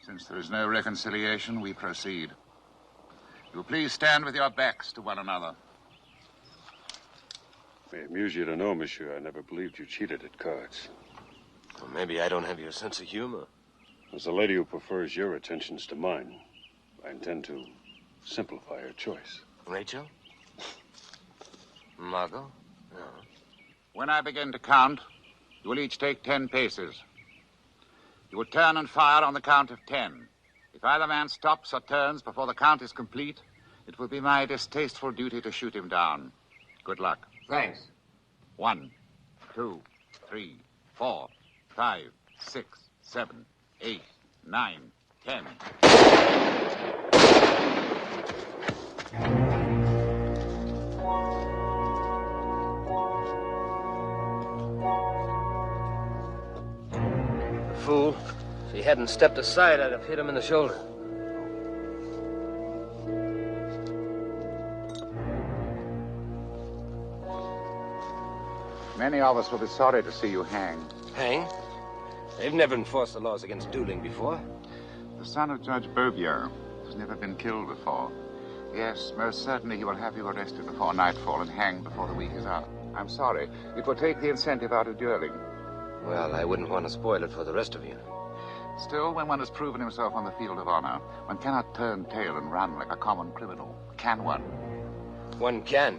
Since there is no reconciliation, we proceed. You will please stand with your backs to one another. It may amuse you to know, monsieur, I never believed you cheated at cards. Well, maybe I don't have your sense of humor. As a lady who prefers your attentions to mine, I intend to simplify her choice. Rachel? Margot? No. When I begin to count, you will each take 10 paces. You will turn and fire on the count of 10. If either man stops or turns before the count is complete, it will be my distasteful duty to shoot him down. Good luck. Thanks. 1, 2, 3, 4, 5, 6, 7, 8, 9, 10. Fool. If he hadn't stepped aside, I'd have hit him in the shoulder. Many of us will be sorry to see you hang. Hang? They've never enforced the laws against dueling before. The son of Judge Beauvier has never been killed before. Yes, most certainly he will have you arrested before nightfall and hanged before the week is out. I'm sorry. It will take the incentive out of dueling. Well, I wouldn't want to spoil it for the rest of you. Still, when one has proven himself on the field of honor, one cannot turn tail and run like a common criminal. Can one? One can.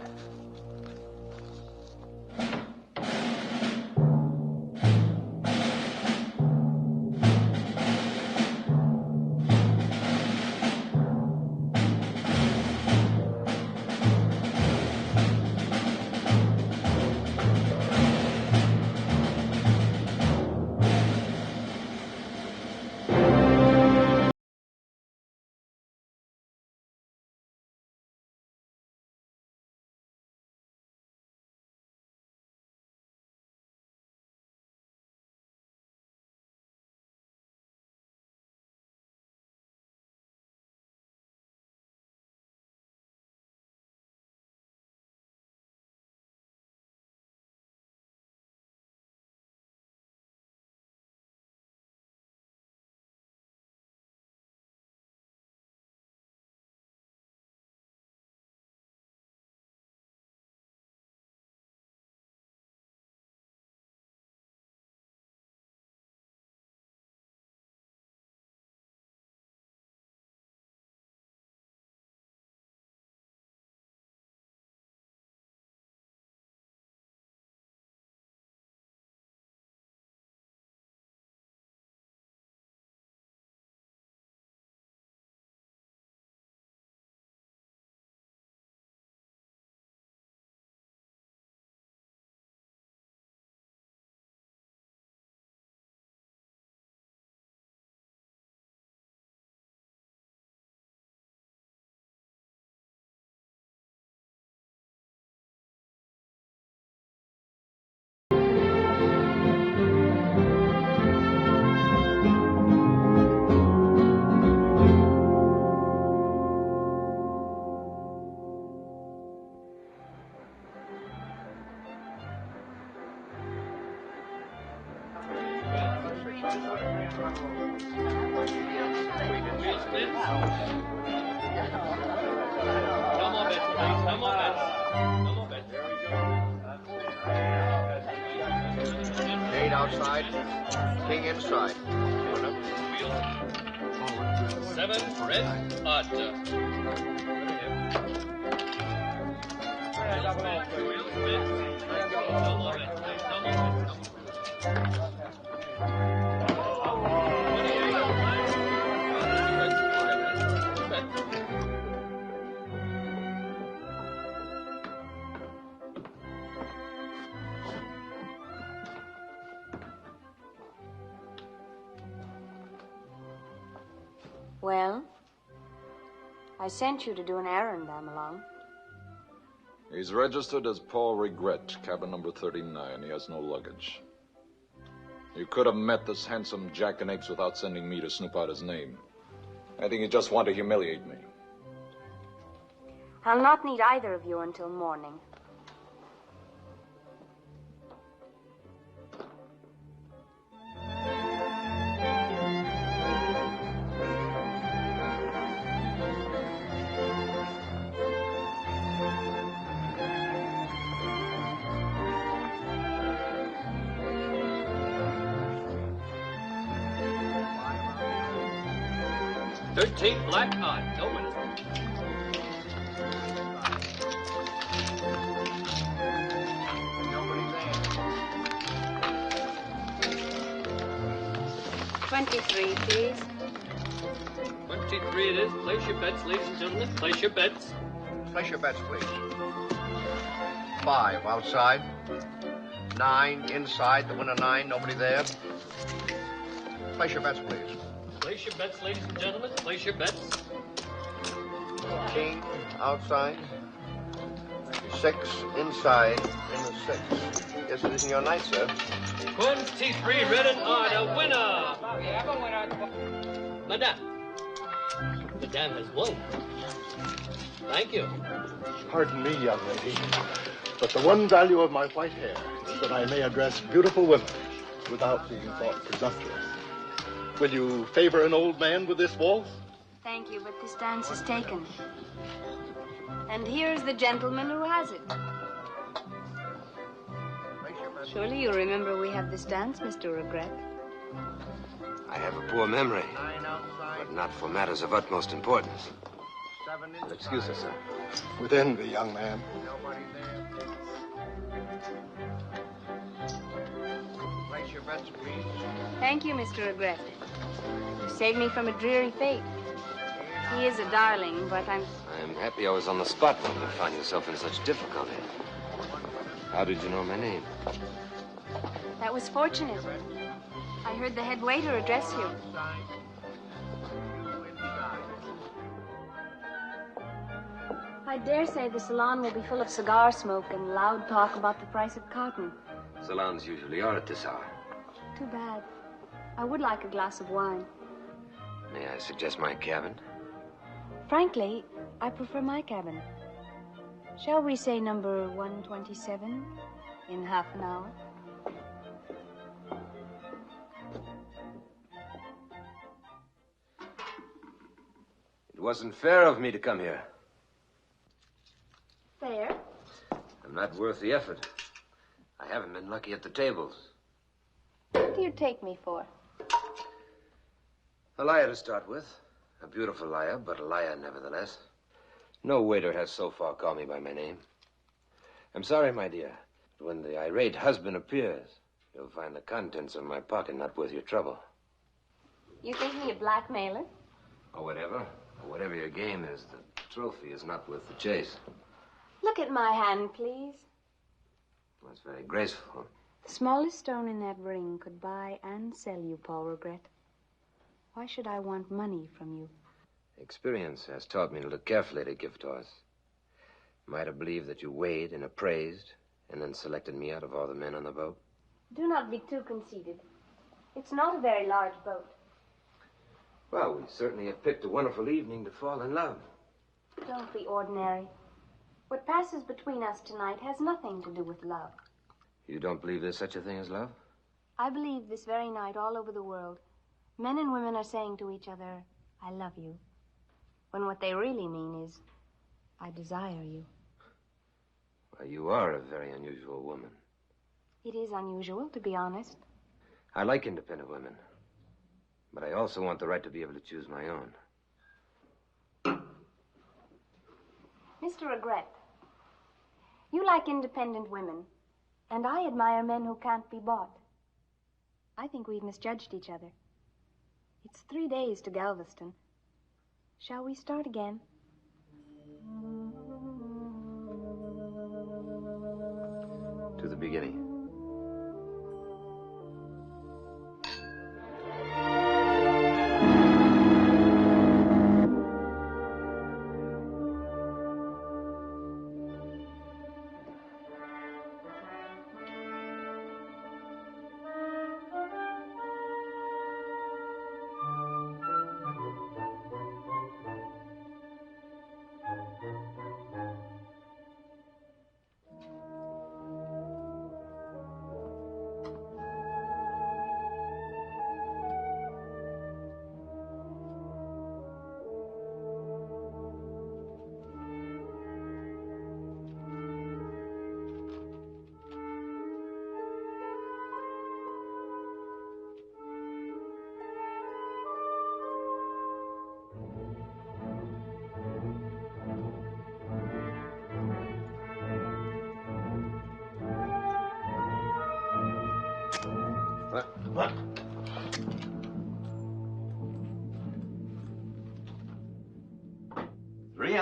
Eight outside, king inside. 7 red, odd. Well, I sent you to do an errand, Amelon. He's registered as Paul Regret, cabin number 39. He has no luggage. You could have met this handsome jackanapes without sending me to snoop out his name. I think you just want to humiliate me. I'll not need either of you until morning. 13 black odd. No winner. Nobody there. 23, please. 23 it is. Place your bets, ladies and gentlemen. Place your bets. Place your bets, please. 5 outside. 9 inside. The winner 9. Nobody there. Place your bets, please. Place your bets, ladies and gentlemen. Place your bets. King outside. 6 inside. In the 6. Yes, it isn't your night, sir. 23 red and odd. A winner. Madame. Madame has won. Thank you. Pardon me, young lady, but the one value of my white hair is that I may address beautiful women without being thought presumptuous. Will you favor an old man with this waltz? Thank you, but this dance is taken. And here's the gentleman who has it. Surely you remember we have this dance, Mr. Regret. I have a poor memory, but not for matters of utmost importance. You'll excuse us, sir. With envy, young man. Nobody there. Place your bets, please. Thank you, Mr. Regret. You saved me from a dreary fate. He is a darling, but I'm happy I was on the spot when you found yourself in such difficulty. How did you know my name? That was fortunate. I heard the head waiter address you. I dare say the salon will be full of cigar smoke and loud talk about the price of cotton. Salons usually are at this hour. Too bad. I would like a glass of wine. May I suggest my cabin? Frankly, I prefer my cabin. Shall we say number 127 in half an hour? It wasn't fair of me to come here. Fair? I'm not worth the effort. I haven't been lucky at the tables. What do you take me for? A liar to start with. A beautiful liar, but a liar nevertheless. No waiter has so far called me by my name. I'm sorry, my dear, but when the irate husband appears, you'll find the contents of my pocket not worth your trouble. You think me a blackmailer? Or whatever. Or whatever your game is, the trophy is not worth the chase. Look at my hand, please. Well, it's very graceful. The smallest stone in that ring could buy and sell you, Paul Regret. Why should I want money from you? Experience has taught me to look carefully at gift horse. Might have believed that you weighed and appraised, and then selected me out of all the men on the boat. Do not be too conceited. It's not a very large boat. Well, we certainly have picked a wonderful evening to fall in love. Don't be ordinary. What passes between us tonight has nothing to do with love. You don't believe there's such a thing as love? I believe this very night all over the world, men and women are saying to each other, I love you. When what they really mean is, I desire you. Well, you are a very unusual woman. It is unusual, to be honest. I like independent women. But I also want the right to be able to choose my own. Mr. Regret, you like independent women, and I admire men who can't be bought. I think we've misjudged each other. It's 3 days to Galveston. Shall we start again? To the beginning.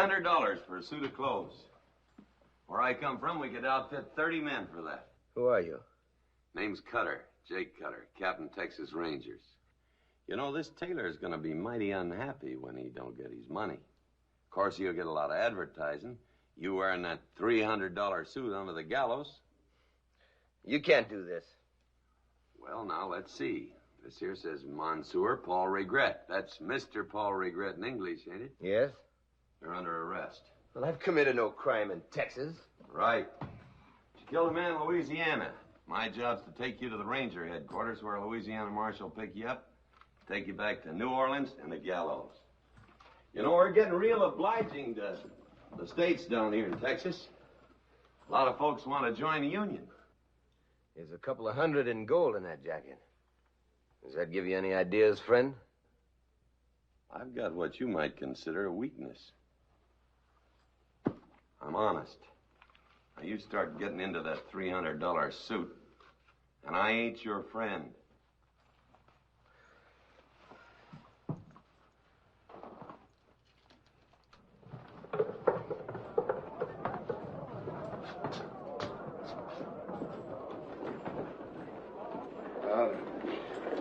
$300 for a suit of clothes. Where I come from, we could outfit 30 men for that. Who are you? Name's Cutter, Jake Cutter, Captain Texas Rangers. You know, this tailor's gonna be mighty unhappy when he don't get his money. Of course, he'll get a lot of advertising. You wearing that $300 suit under the gallows. You can't do this. Well, now, let's see. This here says Monsieur Paul Regret. That's Mr. Paul Regret in English, ain't it? Yes? You're under arrest. Well, I've committed no crime in Texas. Right. You killed a man in Louisiana. My job's to take you to the ranger headquarters where a Louisiana marshal will pick you up, take you back to New Orleans and the gallows. You know, we're getting real obliging to the states down here in Texas. A lot of folks want to join the Union. There's a couple of hundred in gold in that jacket. Does that give you any ideas, friend? I've got what you might consider a weakness. I'm honest. Now, you start getting into that $300 suit, and I ain't your friend.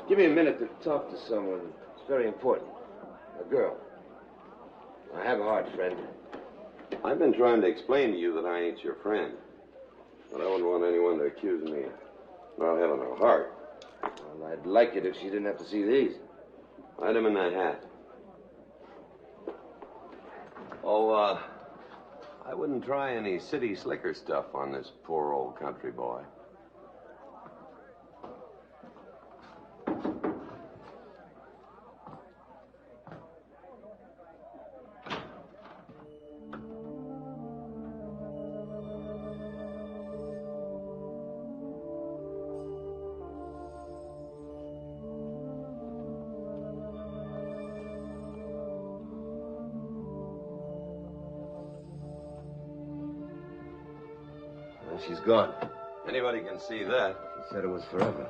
Give me a minute to talk to someone. It's very important. A girl. I have a heart, friend. I've been trying to explain to you that I ain't your friend. But I wouldn't want anyone to accuse me of not having a heart. Well, I'd like it if she didn't have to see these. Hide them in that hat. Oh, I wouldn't try any city slicker stuff on this poor old country boy. She's gone. Anybody can see that. She said it was forever.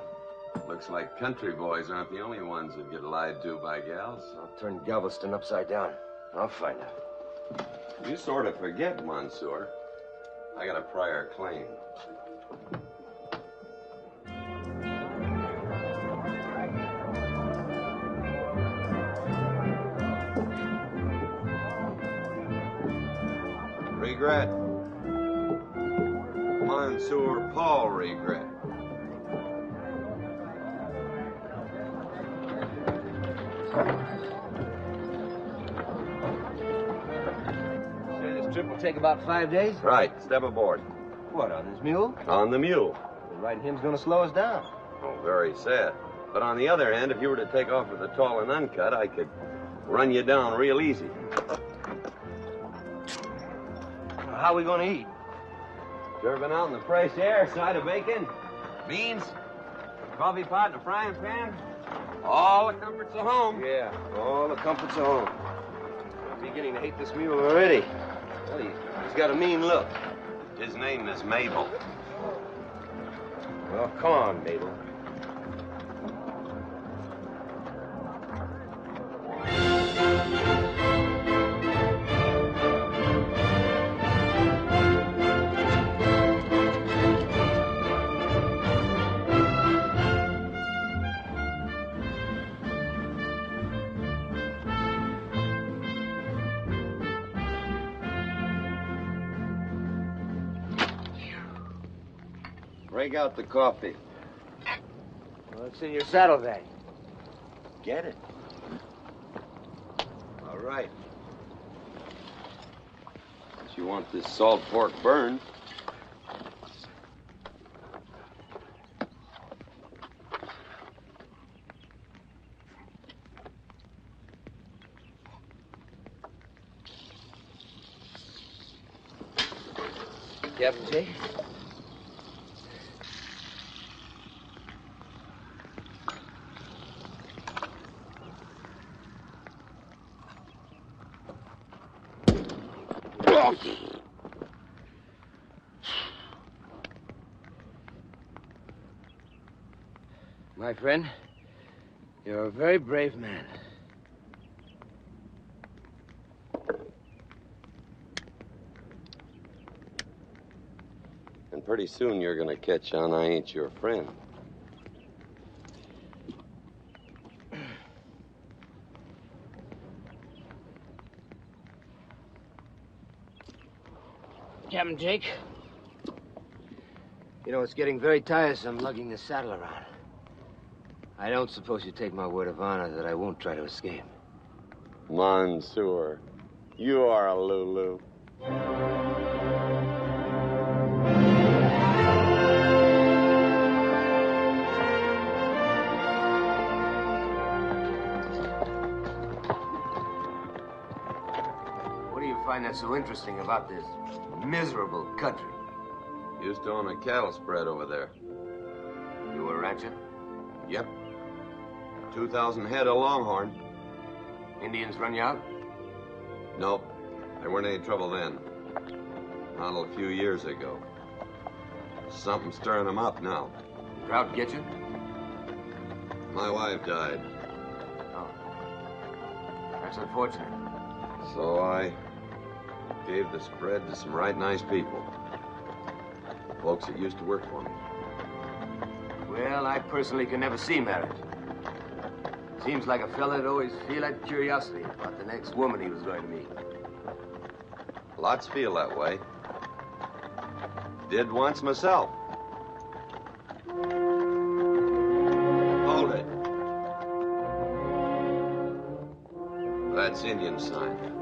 Looks like country boys aren't the only ones that get lied to by gals. I'll turn Galveston upside down. I'll find out. You sort of forget, Monsieur. I got a prior claim. Regret. Monsieur Paul Regret. Say this trip will take about 5 days? Right. Step aboard. What, on this mule? On the mule. Well, riding him's gonna slow us down. Oh, very sad. But on the other hand, if you were to take off with the tall and uncut, I could run you down real easy. How are we gonna eat? Serving out in the fresh air, side of bacon, beans, coffee pot, and a frying pan. All the comforts of home. Yeah, all the comforts of home. I'm beginning to hate this mule already. Well, he's got a mean look. His name is Mabel. Well, come on, Mabel. Break out the coffee. Well, it's in your saddlebag. Get it. All right. Since you want this salt pork burned. Captain J? My friend, you're a very brave man. pretty soon you're gonna catch on I ain't your friend. Captain Jake. You know, it's getting very tiresome lugging the saddle around. I don't suppose you take my word of honor that I won't try to escape. Monsieur, you are a Lulu. What do you find that's so interesting about this miserable country? Used to own a cattle spread over there. You were a rancher? Yep. 2,000 head of longhorn. Indians run you out? Nope. There weren't any trouble then. Not until a few years ago. Something stirring them up now. Drought get you? My wife died. Oh. That's unfortunate. So I gave the spread to some right nice people. Folks that used to work for me. Well, I personally can never see marriage. Seems like a fella'd always feel that curiosity about the next woman he was going to meet. Lots feel that way. Did once myself. Hold it. That's Indian sign.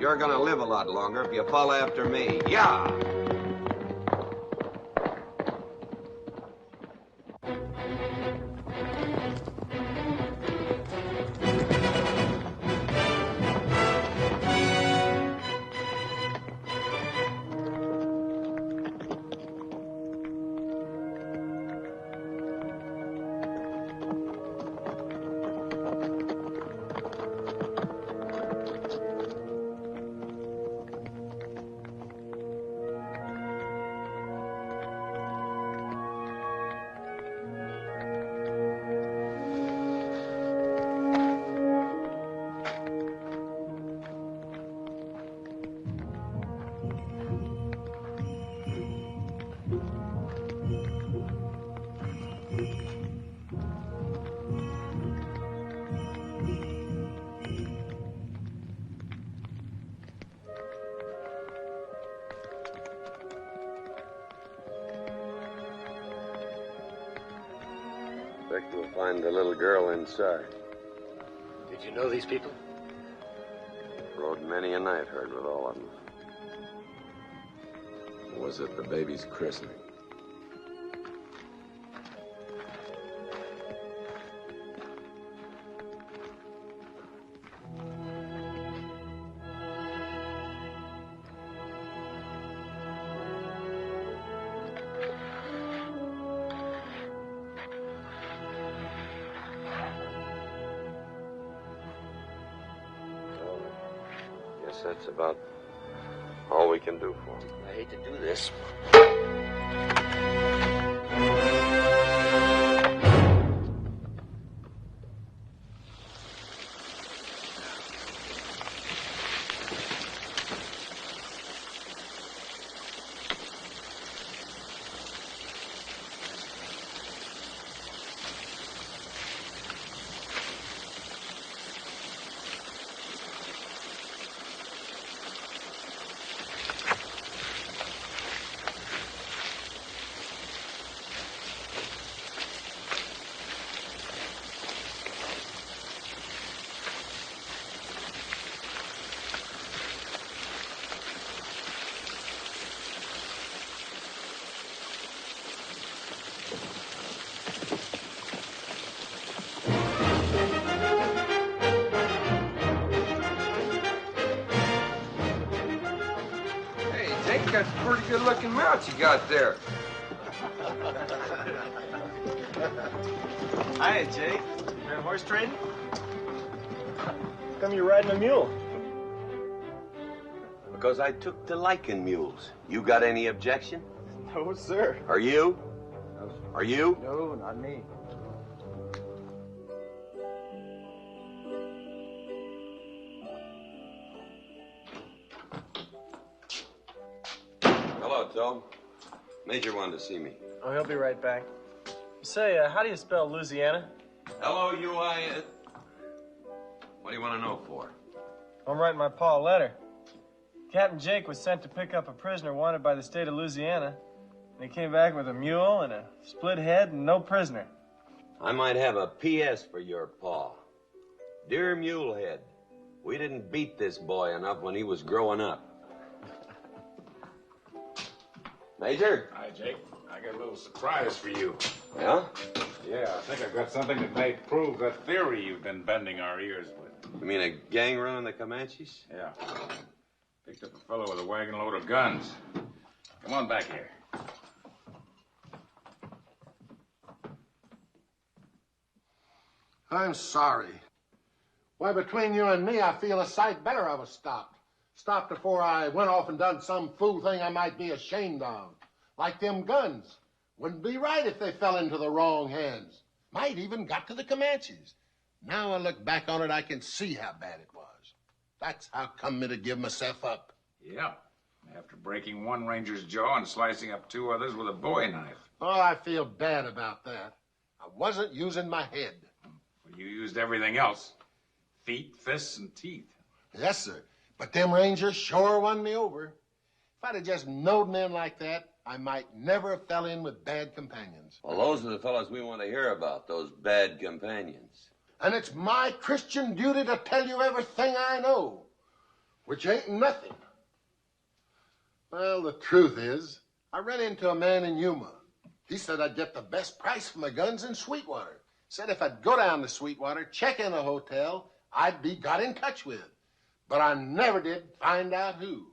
You're gonna live a lot longer if you follow after me. Yeah! Expect you'll find the little girl inside. Did you know these people? Rode many a night herd with all of them. Was it the baby's christening? That's about all we can do for him. I hate to do this. That's a pretty good-looking mount you got there. Hi, Jake. Been horse trading? How come you're riding a mule? Because I took to liking mules. You got any objection? No, sir. Are you? No. Are you? No, not me. Hello, Tobe. Major wanted to see me. Oh, he'll be right back. Say, how do you spell Louisiana? L-O-U-I-N. What do you want to know for? I'm writing my pa a letter. Captain Jake was sent to pick up a prisoner wanted by the state of Louisiana. And he came back with a mule and a split head and no prisoner. I might have a P.S. for your pa. Dear Mulehead, we didn't beat this boy enough when he was growing up. Major? Hi, Jake. I got a little surprise for you. Yeah? Yeah, I think I've got something that may prove that theory you've been bending our ears with. You mean a gang run on the Comanches? Yeah. Picked up a fellow with a wagon load of guns. Come on back here. I'm sorry. Why, between you and me, I feel a sight better I was stopped. Stopped before I went off and done some fool thing I might be ashamed of. Like them guns. Wouldn't be right if they fell into the wrong hands. Might even got to the Comanches. Now I look back on it, I can see how bad it was. That's how come me to give myself up. Yeah. After breaking one ranger's jaw and slicing up two others with a bowie knife. Oh, I feel bad about that. I wasn't using my head. Well, you used everything else. Feet, fists, and teeth. Yes, sir. But them rangers sure won me over. If I'd have just knowed men like that, I might never have fell in with bad companions. Well, those are the fellows we want to hear about, those bad companions. And it's my Christian duty to tell you everything I know, which ain't nothing. Well, the truth is, I ran into a man in Yuma. He said I'd get the best price for my guns in Sweetwater. Said if I'd go down to Sweetwater, check in a hotel, I'd be got in touch with. But I never did find out who.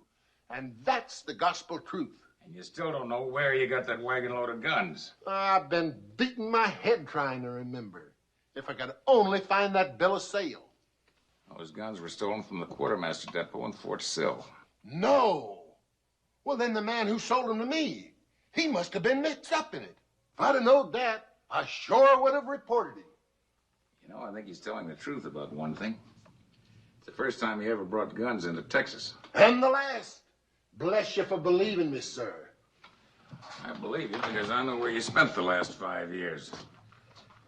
And that's the gospel truth. And you still don't know where you got that wagon load of guns. I've been beating my head trying to remember. If I could only find that bill of sale. Those guns were stolen from the quartermaster depot in Fort Sill. No. Well, then the man who sold them to me, he must have been mixed up in it. If I'd have known that, I sure would have reported him. You know, I think he's telling the truth about one thing. It's the first time he ever brought guns into Texas. And the last. Bless you for believing me, sir. I believe you because I know where you spent the last 5 years.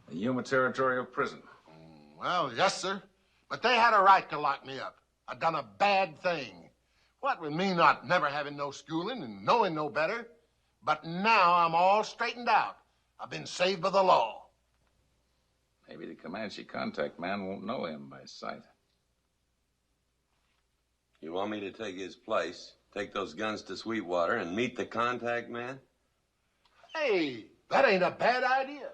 The Yuma Territorial Prison. Well, yes, sir. But they had a right to lock me up. I done a bad thing. What with me not never having no schooling and knowing no better. But now I'm all straightened out. I've been saved by the law. Maybe the Comanche contact man won't know him by sight. You want me to take his place, take those guns to Sweetwater, and meet the contact man? Hey, that ain't a bad idea.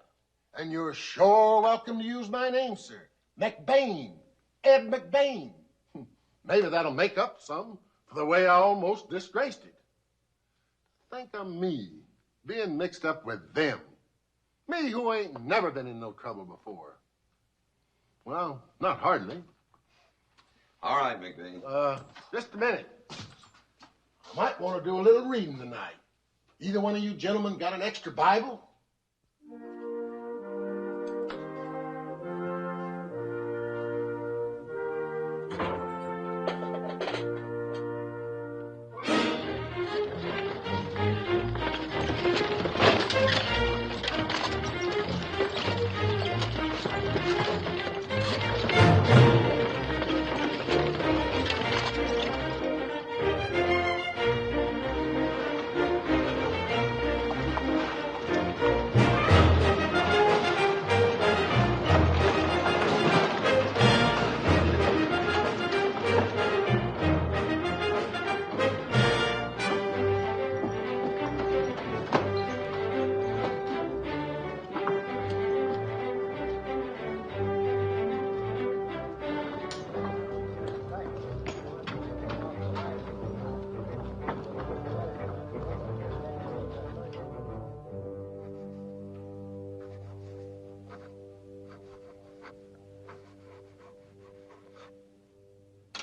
And you're sure welcome to use my name, sir. McBain. Ed McBain. Maybe that'll make up some for the way I almost disgraced it. Think of me being mixed up with them. Me who ain't never been in no trouble before. Well, not hardly. All right, McBain. Just a minute. I might want to do a little reading tonight. Either one of you gentlemen got an extra Bible?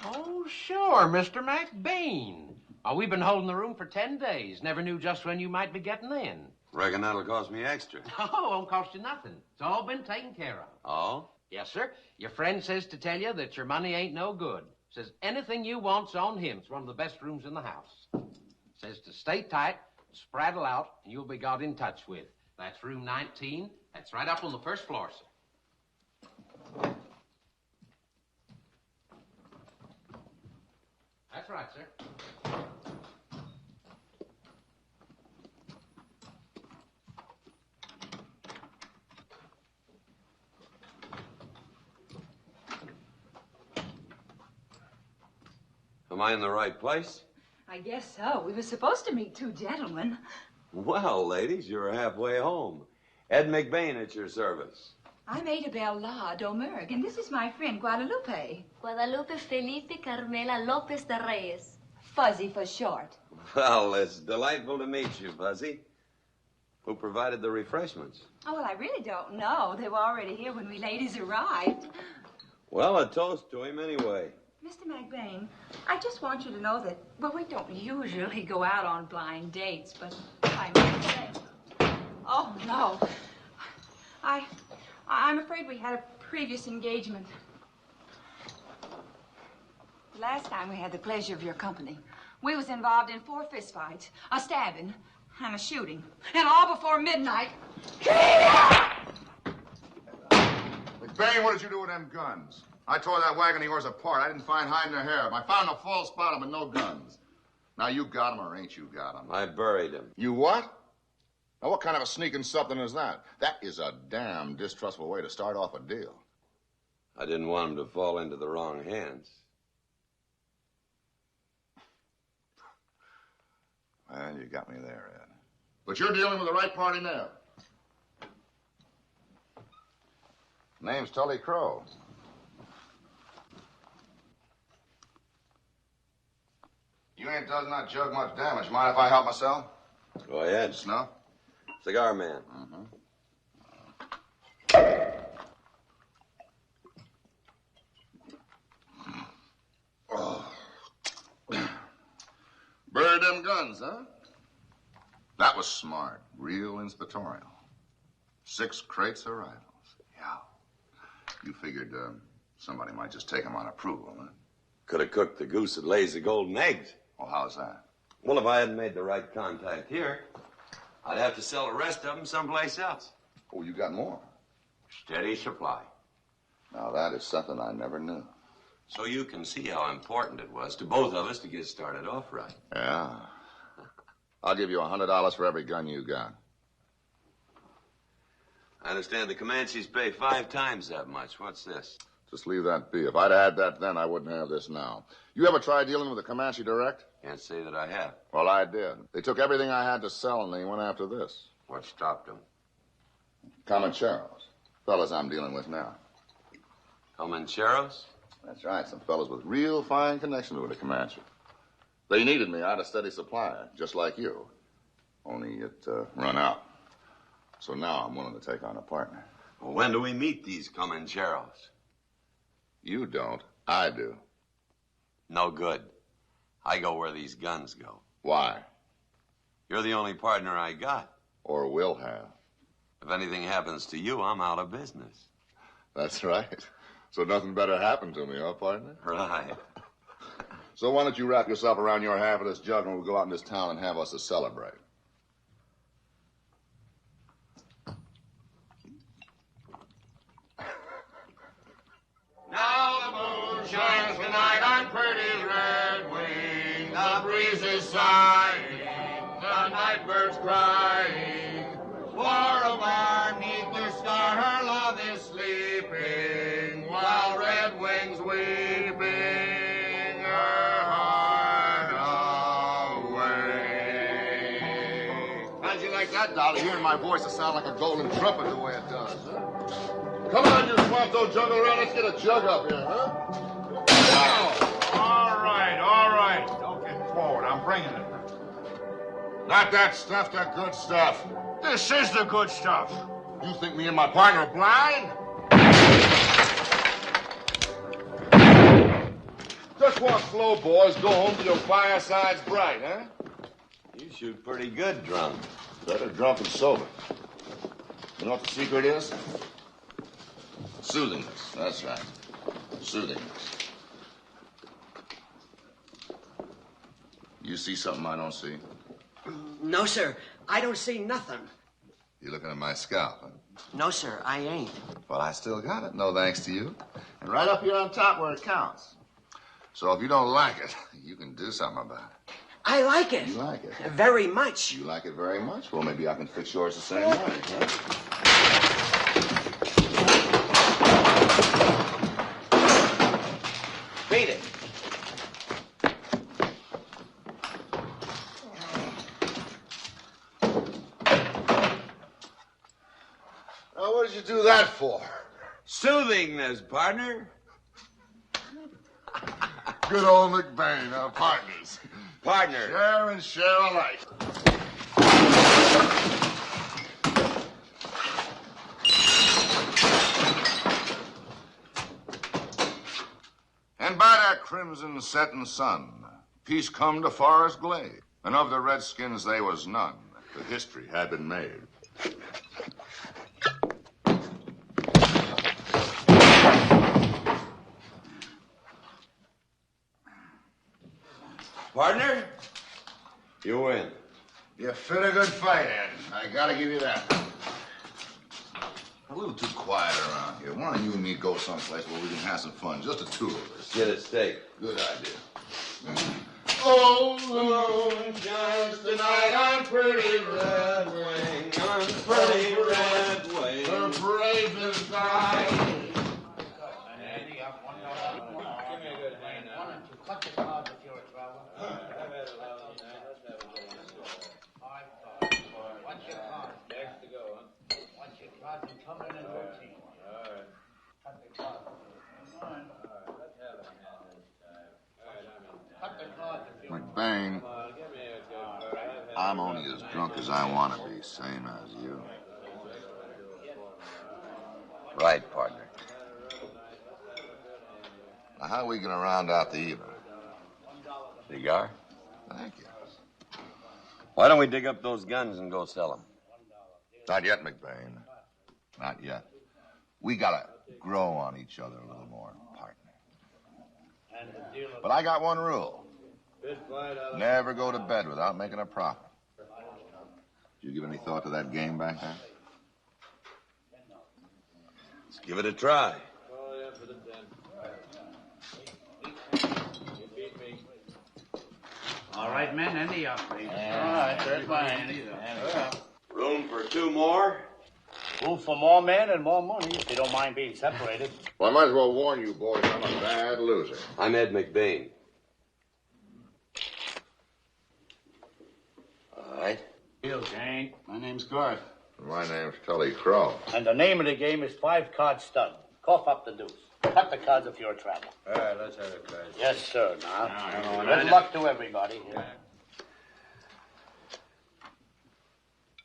Oh, sure, Mr. McBain. Oh, we've been holding the room for 10 days. Never knew just when you might be getting in. Reckon that'll cost me extra. Oh, won't cost you nothing. It's all been taken care of. Oh? Yes, sir. Your friend says to tell you that your money ain't no good. Says anything you want's on him. It's one of the best rooms in the house. Says to stay tight Spraddle out, and you'll be got in touch with. That's room 19. That's right up on the first floor, sir. That's right, sir. Am I in the right place? I guess so. We were supposed to meet two gentlemen. Well, ladies, you're halfway home. Ed McBain at your service. I'm Adabel La Domergue, and this is my friend Guadalupe. Guadalupe Felipe Carmela Lopez de Reyes. Fuzzy for short. Well, it's delightful to meet you, Fuzzy. Who provided the refreshments? Oh, well, I really don't know. They were already here when we ladies arrived. Well, a toast to him anyway. Mr. McBain, I just want you to know that, well, we don't usually go out on blind dates, but I may say. Oh, no. I'm afraid we had a previous engagement. The last time we had the pleasure of your company, we was involved in 4 fistfights, a stabbing, and a shooting, and all before midnight. McBain, what did you do with them guns? I tore that wagon of yours apart. I didn't find hide nor hair. I found a false bottom but no guns. Now, you got 'em or ain't you got 'em? I buried him. You what? Now, what kind of a sneaking something is that? That is a damn distrustful way to start off a deal. I didn't want him to fall into the wrong hands. Well, you got me there, Ed. But you're dealing with the right party now. Name's Tully Crow. You ain't does not jug much damage. Mind if I help myself? Go ahead. Snuff? Cigar man. Oh. Buried them guns, huh? That was smart. Real inspectorial. 6 crates of rifles. Yeah. You figured somebody might just take them on approval, huh? Could have cooked the goose that lays the golden eggs. Well, how's that? Well, if I hadn't made the right contact here, I'd have to sell the rest of them someplace else. Oh, you got more? Steady supply. Now, that is something I never knew. So you can see how important it was to both of us to get started off right. Yeah. I'll give you $100 for every gun you got. I understand the Comanches pay 5 times that much. What's this? Just leave that be. If I'd had that then, I wouldn't have this now. You ever try dealing with a Comanche direct? Can't say that I have. Well, I did. They took everything I had to sell, and they went after this. What stopped them? Comancheros. Fellas I'm dealing with now. Comancheros? That's right. Some fellas with real fine connections with the Comanche. They needed me. I had a steady supply, just like you. Only it run out. So now I'm willing to take on a partner. Well, when do we meet these Comancheros? You don't. I do. No good. I go where these guns go. Why? You're the only partner I got. Or will have. If anything happens to you, I'm out of business. That's right. So nothing better happened to me, huh, partner? Right. So why don't you wrap yourself around your half of this jug and we'll go out in this town and have us a celebrate. Now the moon shines tonight on Curtiz red wing. The breeze is sighing, the night birds crying. For a bar neath the star her love is sleeping, while red wings weeping her heart away. How'd you like that, Dolly? Hearing my voice, it sound like a golden trumpet the way it does, huh? Come on, you swamp-toe jungle rat. Let's get a jug up here, huh? Now! All right. Don't get forward. I'm bringing it. Not that stuff, the good stuff. This is the good stuff. You think me and my partner are blind? Just walk slow, boys. Go home till your fireside's bright, huh? You shoot pretty good drunk. Better drunk than sober. You know what the secret is? Soothingness. That's right. Soothingness. You see something I don't see? No, sir. I don't see nothing. You looking at my scalp, huh? No, sir, I ain't. Well, I still got it, no thanks to you. And right up here on top where it counts. So if you don't like it, you can do something about it. I like it. You like it? Very much. You like it very much? Well, maybe I can fix yours the same way, huh? Beat it. Now, what did you do that for? Soothingness, partner. Good old McBain, our partners. Partner. Share and share alike. And by that crimson setting sun, peace come to Forest Glade, and of the redskins they was none. The history had been made. Partner, you win. You fit a good fight, Ed. I gotta give you that. A little too quiet around here. Why don't you and me go someplace where we can have some fun? Just the two of us. Get a steak. Good idea. Oh, the moon shines tonight on pretty red wing, on pretty red wing. Her praises cry. McBain, I'm only as drunk as I want to be, same as you. Right, partner. Now, how are we going to round out the evening? Cigar? Thank you. Why don't we dig up those guns and go sell them? Not yet, McBain. Not yet. We got to grow on each other a little more, partner. But I got one rule. Never go to bed without making a profit. Did you give any thought to that game back there? Let's give it a try. All right, men, ante up, please. All right, there's mine. Room for two more? Room for more men and more money, if you don't mind being separated. Well, I might as well warn you boys, I'm a bad loser. I'm Ed McBain. All right. You, Jane. My name's Garth. My name's Tully Crow. And the name of the game is 5-card stud. Cough up the deuce. Cut the cards if you're a traveler. All right, let's have it, guys. Yes, sir. Now, right. good luck to everybody. Yeah.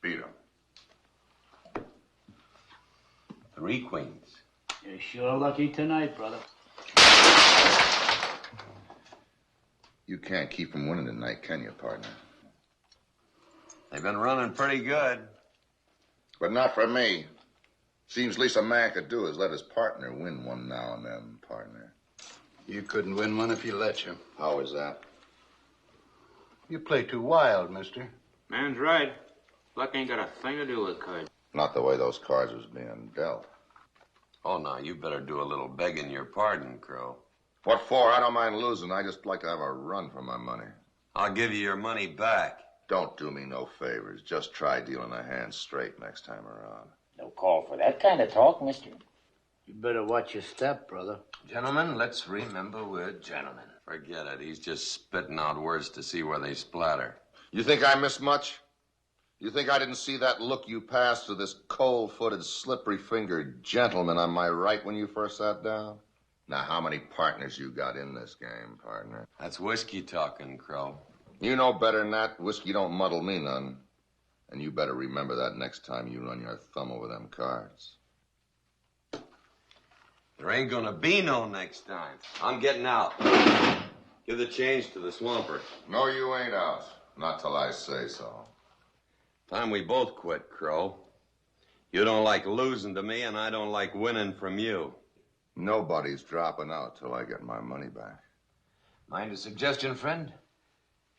Beat 'em. 3 queens. You're sure lucky tonight, brother. You can't keep from winning tonight, can you, partner? They've been running pretty good. But not for me. Seems least a man could do is let his partner win one now and then, partner. You couldn't win one if you let you. How is that? You play too wild, mister. Man's right. Luck ain't got a thing to do with cards. Not the way those cards was being dealt. Oh, now, you better do a little begging your pardon, Crow. What for? I don't mind losing. I just like to have a run for my money. I'll give you your money back. Don't do me no favors. Just try dealing the hand straight next time around. No call for that kind of talk, mister. You better watch your step, brother. Gentlemen, let's remember we're gentlemen. Forget it. He's just spitting out words to see where they splatter. You think I missed much? You think I didn't see that look you passed to this cold-footed, slippery-fingered gentleman on my right when you first sat down? Now, how many partners you got in this game, partner? That's whiskey talking, Crow. You know better than that. Whiskey don't muddle me none. And you better remember that next time you run your thumb over them cards. There ain't gonna be no next time. I'm getting out. Give the change to the swamper. No, you ain't out. Not till I say so. Time we both quit, Crow. You don't like losing to me, and I don't like winning from you. Nobody's dropping out till I get my money back. Mind a suggestion, friend?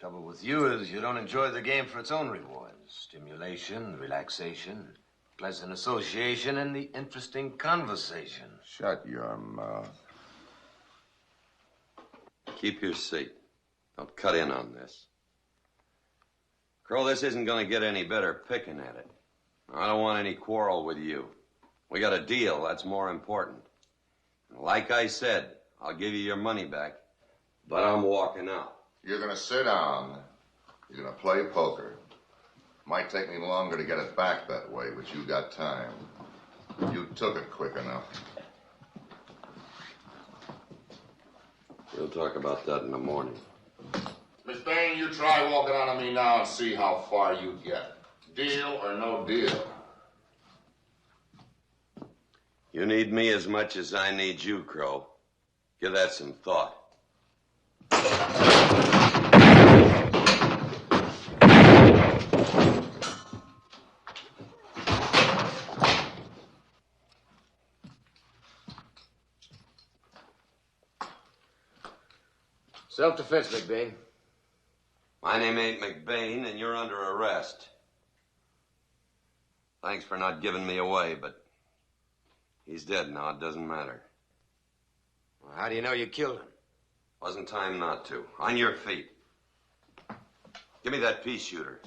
Trouble with you is you don't enjoy the game for its own rewards. Stimulation, relaxation, pleasant association, and the interesting conversation. Shut your mouth. Keep your seat. Don't cut in on this. Crow, this isn't going to get any better picking at it. I don't want any quarrel with you. We got a deal. That's more important. Like I said, I'll give you your money back, but I'm walking out. You're going to sit down. You're going to play poker. Might take me longer to get it back that way, but you got time. You took it quick enough. We'll talk about that in the morning. Miss Bain, you try walking out on me now and see how far you get. Deal or no deal? You need me as much as I need you, Crow. Give that some thought. Self-defense, McBain. My name ain't McBain, and you're under arrest. Thanks for not giving me away, but he's dead now. It doesn't matter. Well, how do you know you killed him? Wasn't time not to. On your feet. Give me that pea shooter.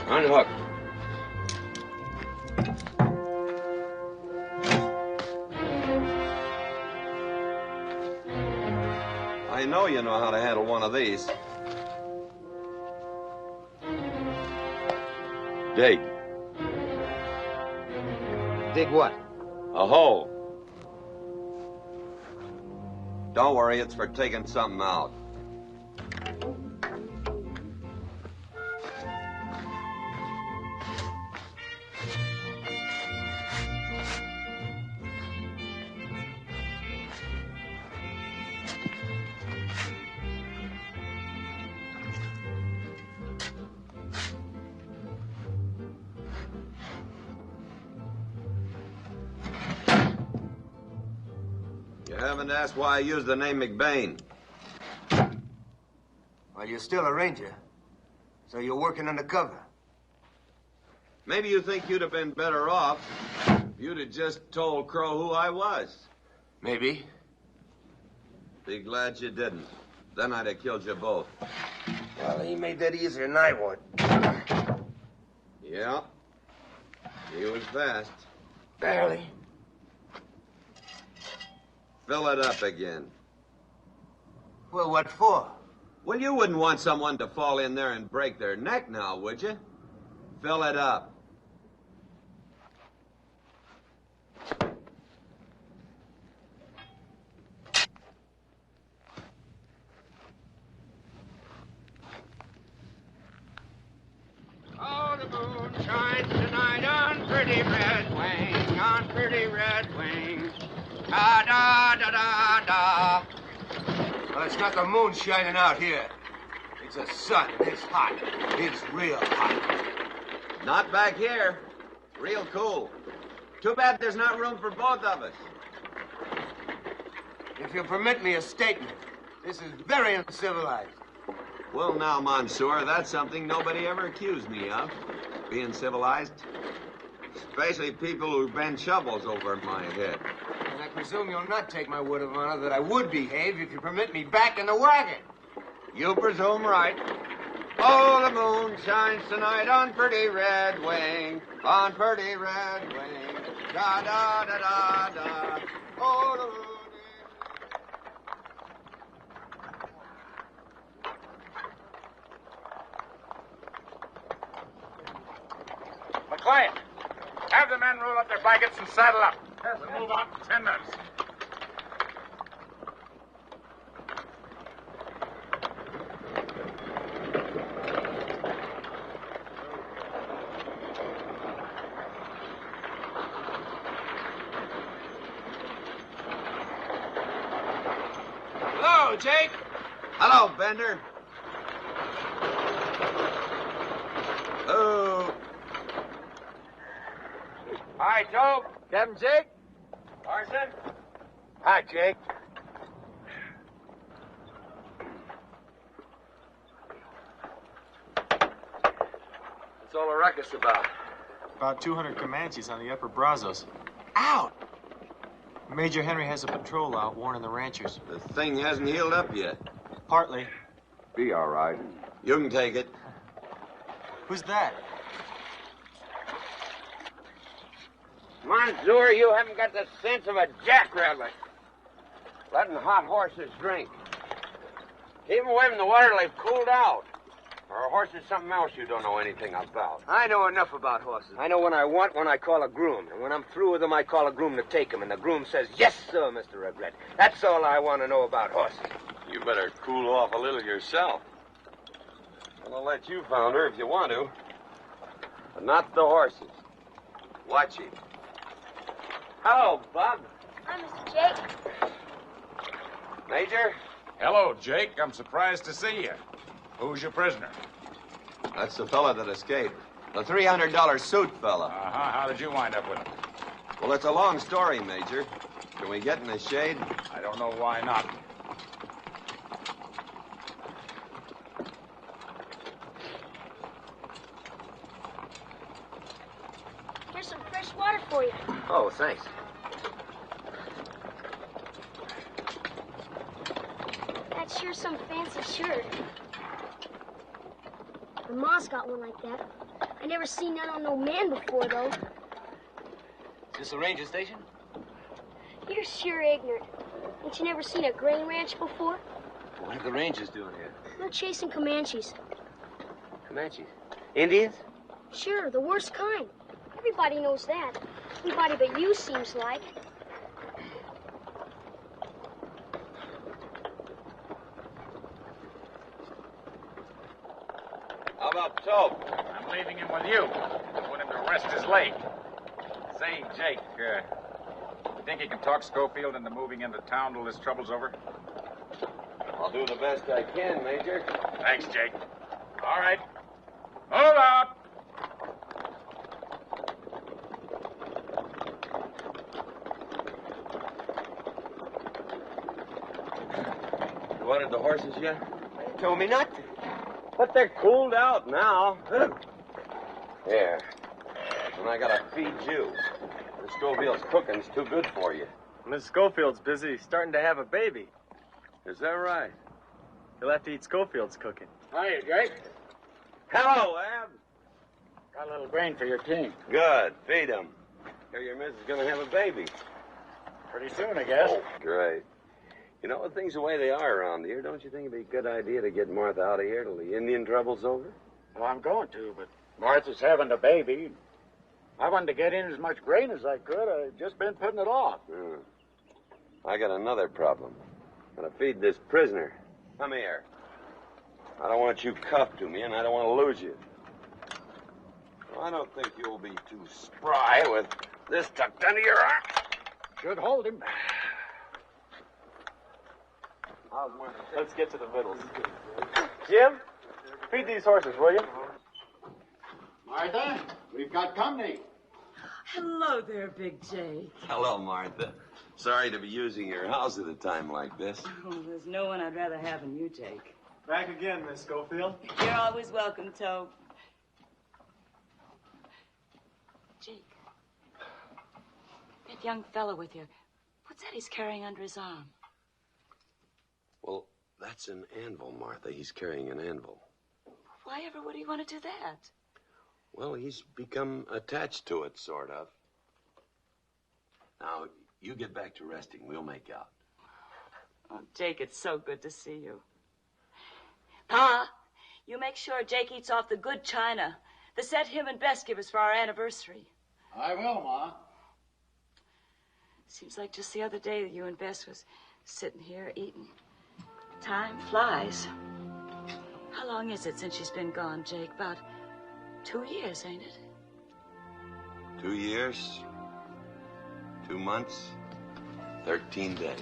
Unhook. I know you know how to handle one of these. Dig. Dig what? A hole. Don't worry, it's for taking something out. You haven't asked why I used the name McBain. Well, you're still a ranger, so you're working undercover. Maybe you think you'd have been better off if you'd have just told Crow who I was. Maybe. Be glad you didn't. Then I'd have killed you both. Well, he made that easier than I would. Yeah. He was fast. Barely. Fill it up again. Well, what for? Well, you wouldn't want someone to fall in there and break their neck now, would you? Fill it up. Oh, the moon shines tonight on pretty red wing, on pretty red wing. Da da da da da. Well, it's not the moon shining out here. It's the sun, and it's hot. It's real hot. Not back here. Real cool. Too bad there's not room for both of us. If you'll permit me a statement, this is very uncivilized. Well, now, Monsieur, that's something nobody ever accused me of. Being civilized. Especially people who bend shovels over my head. And I presume you'll not take my word of honor that I would behave if you permit me back in the wagon. You presume right. Oh, the moon shines tonight on pretty red wing, on pretty red wing. Da da da da da. Oh, the moon. McLean, have the men roll up their blankets and saddle up. We'll move on in 10 minutes. Hello, Jake. Hello, Bender. Oh. Hi, Joe. Captain Jake. Larson. Hi, Jake. What's all the ruckus about? About 200 Comanches on the upper Brazos. Out! Major Henry has a patrol out warning the ranchers. The thing hasn't healed up yet. Partly. Be all right. You can take it. Who's that? Monsieur, you haven't got the sense of a jackrabbit. Letting hot horses drink. Keep them away from the water till they've cooled out. Or a horse is something else you don't know anything about. I know enough about horses. I know when I want one, I call a groom. And when I'm through with them, I call a groom to take them. And the groom says, yes, sir, Mr. Regret. That's all I want to know about horses. You better cool off a little yourself. I'll let you founder if you want to. But not the horses. Watch him. Hello, Bob. Hi, Mr. Jake. Major? Hello, Jake. I'm surprised to see you. Who's your prisoner? That's the fella that escaped. The $300 suit fella. Uh-huh. How did you wind up with him? Well, it's a long story, Major. Can we get in the shade? I don't know why not. Here's some fresh water for you. Oh, thanks. That's sure some fancy shirt. My ma's got one like that. I never seen none on no man before, though. Is this a ranger station? You're sure ignorant. Ain't you never seen a grain ranch before? What are the rangers doing here? They're chasing Comanches. Comanches? Indians? Sure, the worst kind. Everybody knows that. Everybody but you, seems like. How about Tope? I'm leaving him with you. Put him to rest his leg. Say, Jake, you think you can talk Schofield into moving into town till this trouble's over? I'll do the best I can, Major. Thanks, Jake. All right. Move out! You wanted the horses yet? You told me not to. But they're cooled out now. Here. And I gotta feed you. The Schofield's cooking's too good for you. Miss Schofield's busy starting to have a baby. Is that right? You'll have to eat Schofield's cooking. Hiya, Jake. Hello, Ab. Got a little grain for your team. Good. Feed him. Hear your missus is gonna have a baby. Pretty soon, I guess. Great. You know, with things the way they are around here, don't you think it'd be a good idea to get Martha out of here till the Indian trouble's over? Well, I'm going to, but Martha's having a baby. I wanted to get in as much grain as I could. I've just been putting it off. I got another problem. Gotta feed this prisoner. Come here. I don't want you cuffed to me, and I don't want to lose you. I don't think you'll be too spry with this tucked under your arm. Should hold him. Let's get to the victuals. Jim, feed these horses, will you? Martha, we've got company. Hello there, Big Jake. Hello, Martha. Sorry to be using your house at a time like this. Oh, there's no one I'd rather have than you, Jake. Back again, Miss Schofield. You're always welcome, Tope. Jake, that young fellow with you, what's that he's carrying under his arm? Well, that's an anvil, Martha. He's carrying an anvil. Why ever would he want to do that? Well, he's become attached to it, sort of. Now, you get back to resting. We'll make out. Oh, Jake, it's so good to see you. Pa, you make sure Jake eats off the good china. The set him and Bess give us for our anniversary. I will, Ma. Seems like just the other day that you and Bess was sitting here eating. Time flies. How long is it since she's been gone, Jake? About 2 years, ain't it? 2 years, 2 months, 13 days.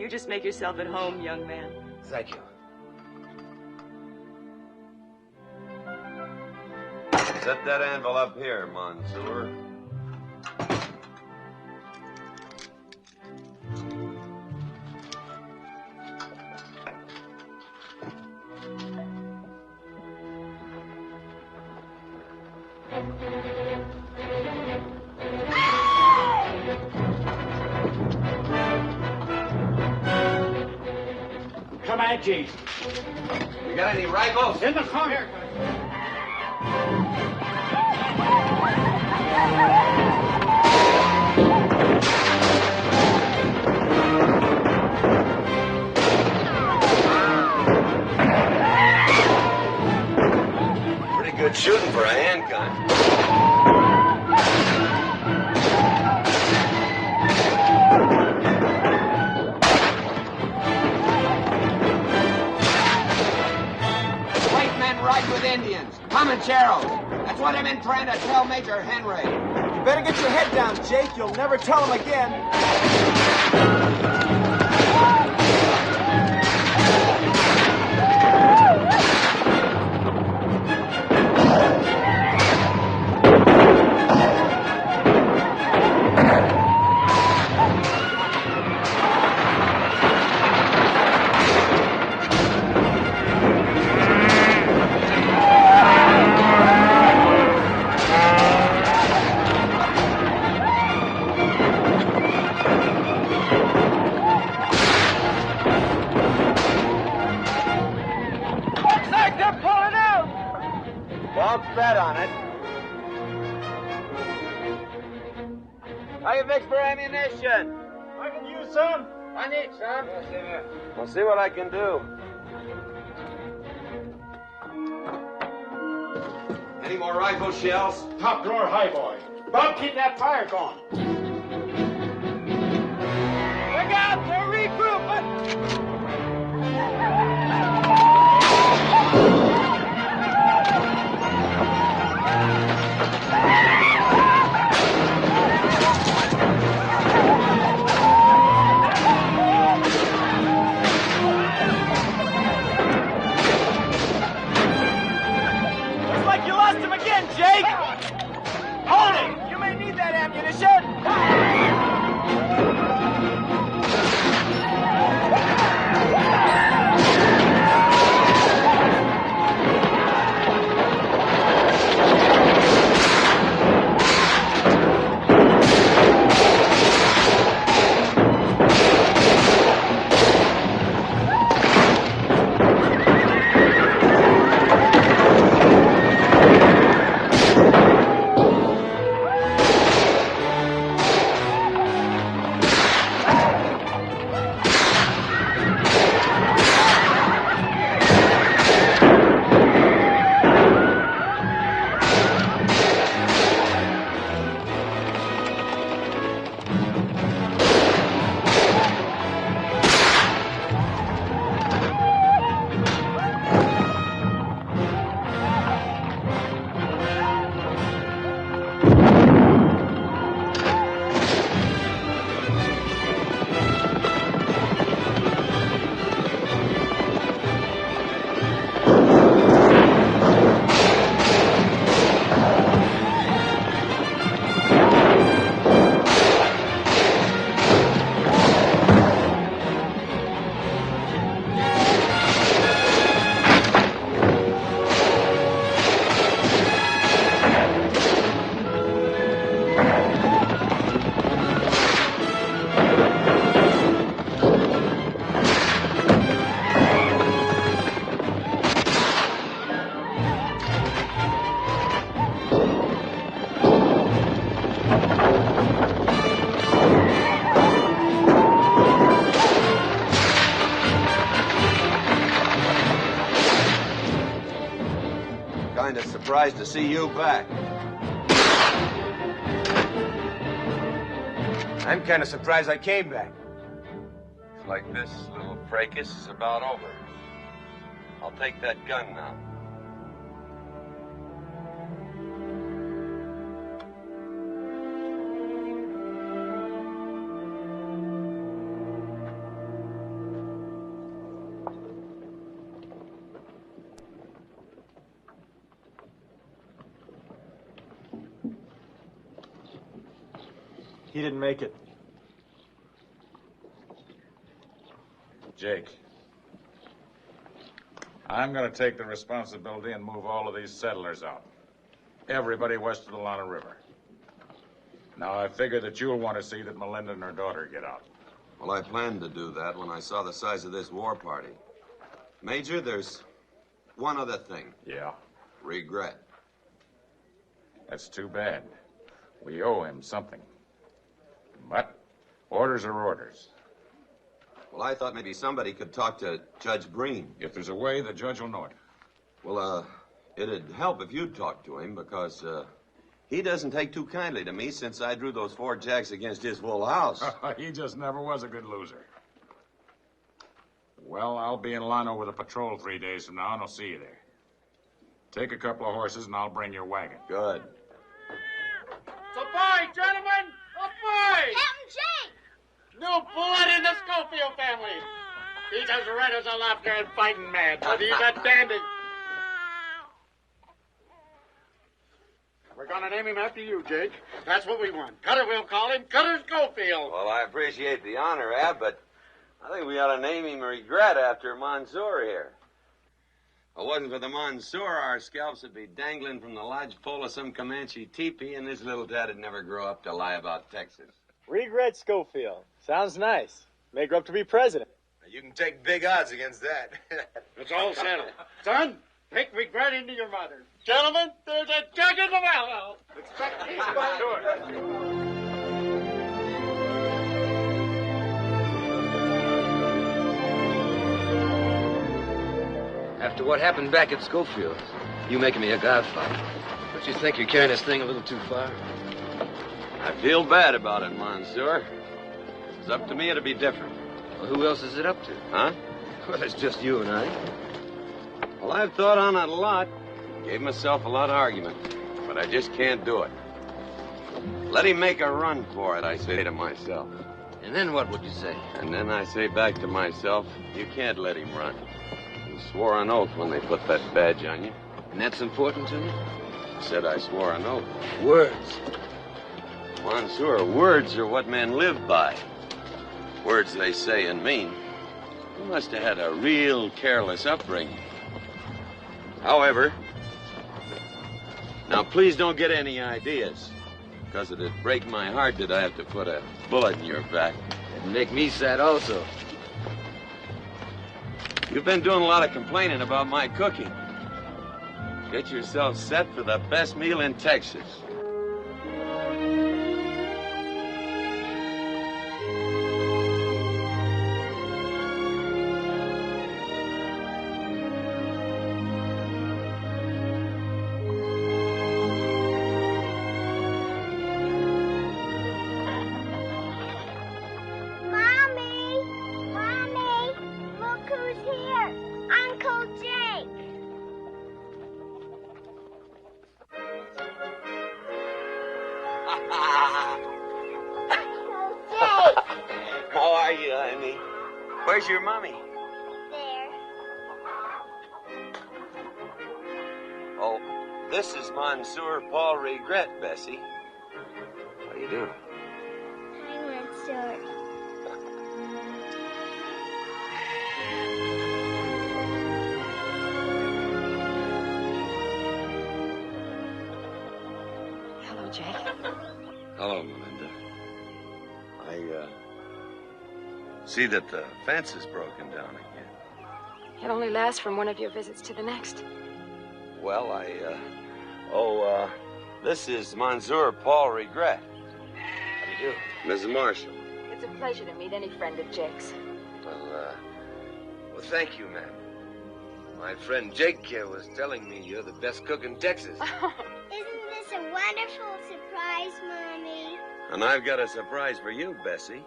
You just make yourself at home, young man. Thank you. Set that anvil up here, Monsieur. Comanches. You got any rifles? In the car. Pretty good shooting for a handgun. Ride with Indians, Comancheros. That's what I've been trying to tell Major Henry. You better get your head down, Jake. You'll never tell him again. Bet on it. How you fix for ammunition? I can use some. I need some. I'll see what I can do. Any more rifle shells? Top drawer, high boy. Bob, keep that fire going. Look out! They're regrouping! Jake! Hold it! You may need that ammunition! Kind of surprised to see you back. I'm kind of surprised I came back. Looks like this little fracas is about over. I'll take that gun now. he didn't make it. Jake, I'm going to take the responsibility and move all of these settlers out. Everybody west of the Lana River. Now, I figure that you'll want to see that Melinda and her daughter get out. Well, I planned to do that when I saw the size of this war party. Major, there's one other thing. Yeah? Regret. That's too bad. We owe him something. But orders are orders. Well, I thought maybe somebody could talk to Judge Breen. If there's a way, the judge will know it. Well, it'd help if you'd talk to him, because, he doesn't take too kindly to me since I drew those 4 jacks against his full house. He just never was a good loser. Well, I'll be in Lano with a patrol 3 days from now, and I'll see you there. Take a couple of horses, and I'll bring your wagon. Good. Aboard, gentlemen! Aboard! Captain Jake! New blood in the Schofield family. He's as red as a lobster and fighting mad, but he's a dandy. We're gonna name him after you, Jake. That's what we want. Cutter, we'll call him Cutter Schofield. Well, I appreciate the honor, Ab, but I think we ought to name him Regret after Mansour here. If it wasn't for the Mansour, our scalps would be dangling from the lodgepole of some Comanche teepee, and this little dad'd never grow up to lie about Texas. Regret Schofield. Sounds nice. May grow up to be president. You can take big odds against that. It's all settled. Son, take Regret into your mother. Gentlemen, there's a jug in the well. Expect these After what happened back at Schofield, you making me a godfather. Don't you think you're carrying this thing a little too far? I feel bad about it, Mansour. If it's up to me, it'd be different. Well, who else is it up to? Huh? Well, it's just you and I. Well, I've thought on it a lot. Gave myself a lot of argument. But I just can't do it. Let him make a run for it, I say to myself. And then what would you say? And then I say back to myself, you can't let him run. You swore an oath when they put that badge on you. And that's important to you? I said I swore an oath. Words. Mansour, words are what men live by. Words they say and mean. You must have had a real careless upbringing. However, now please don't get any ideas, because it'd break my heart that I have to put a bullet in your back. It'd make me sad also. You've been doing a lot of complaining about my cooking. Get yourself set for the best meal in Texas. How are you, honey? Where's your mommy? There. Oh, this is Mansour Paul Regret, Bessie. How do you do? Hi, Mansour. Hello, Jake. Hello, Melinda. I see that the fence is broken down again. It only lasts from one of your visits to the next. Well, this is Mansour Paul Regret. How do you do? Mrs. Marshall. It's a pleasure to meet any friend of Jake's. Well, thank you, ma'am. My friend Jake here was telling me you're the best cook in Texas. Isn't this a wonderful surprise, Mommy? And I've got a surprise for you, Bessie.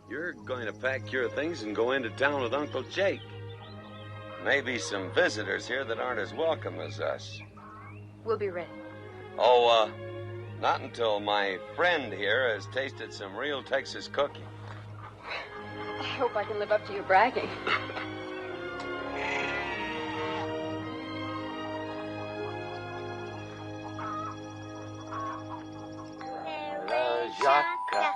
You're going to pack your things and go into town with Uncle Jake. Maybe some visitors here that aren't as welcome as us. We'll be ready. Oh, not until my friend here has tasted some real Texas cooking. I hope I can live up to your bragging. Jacques,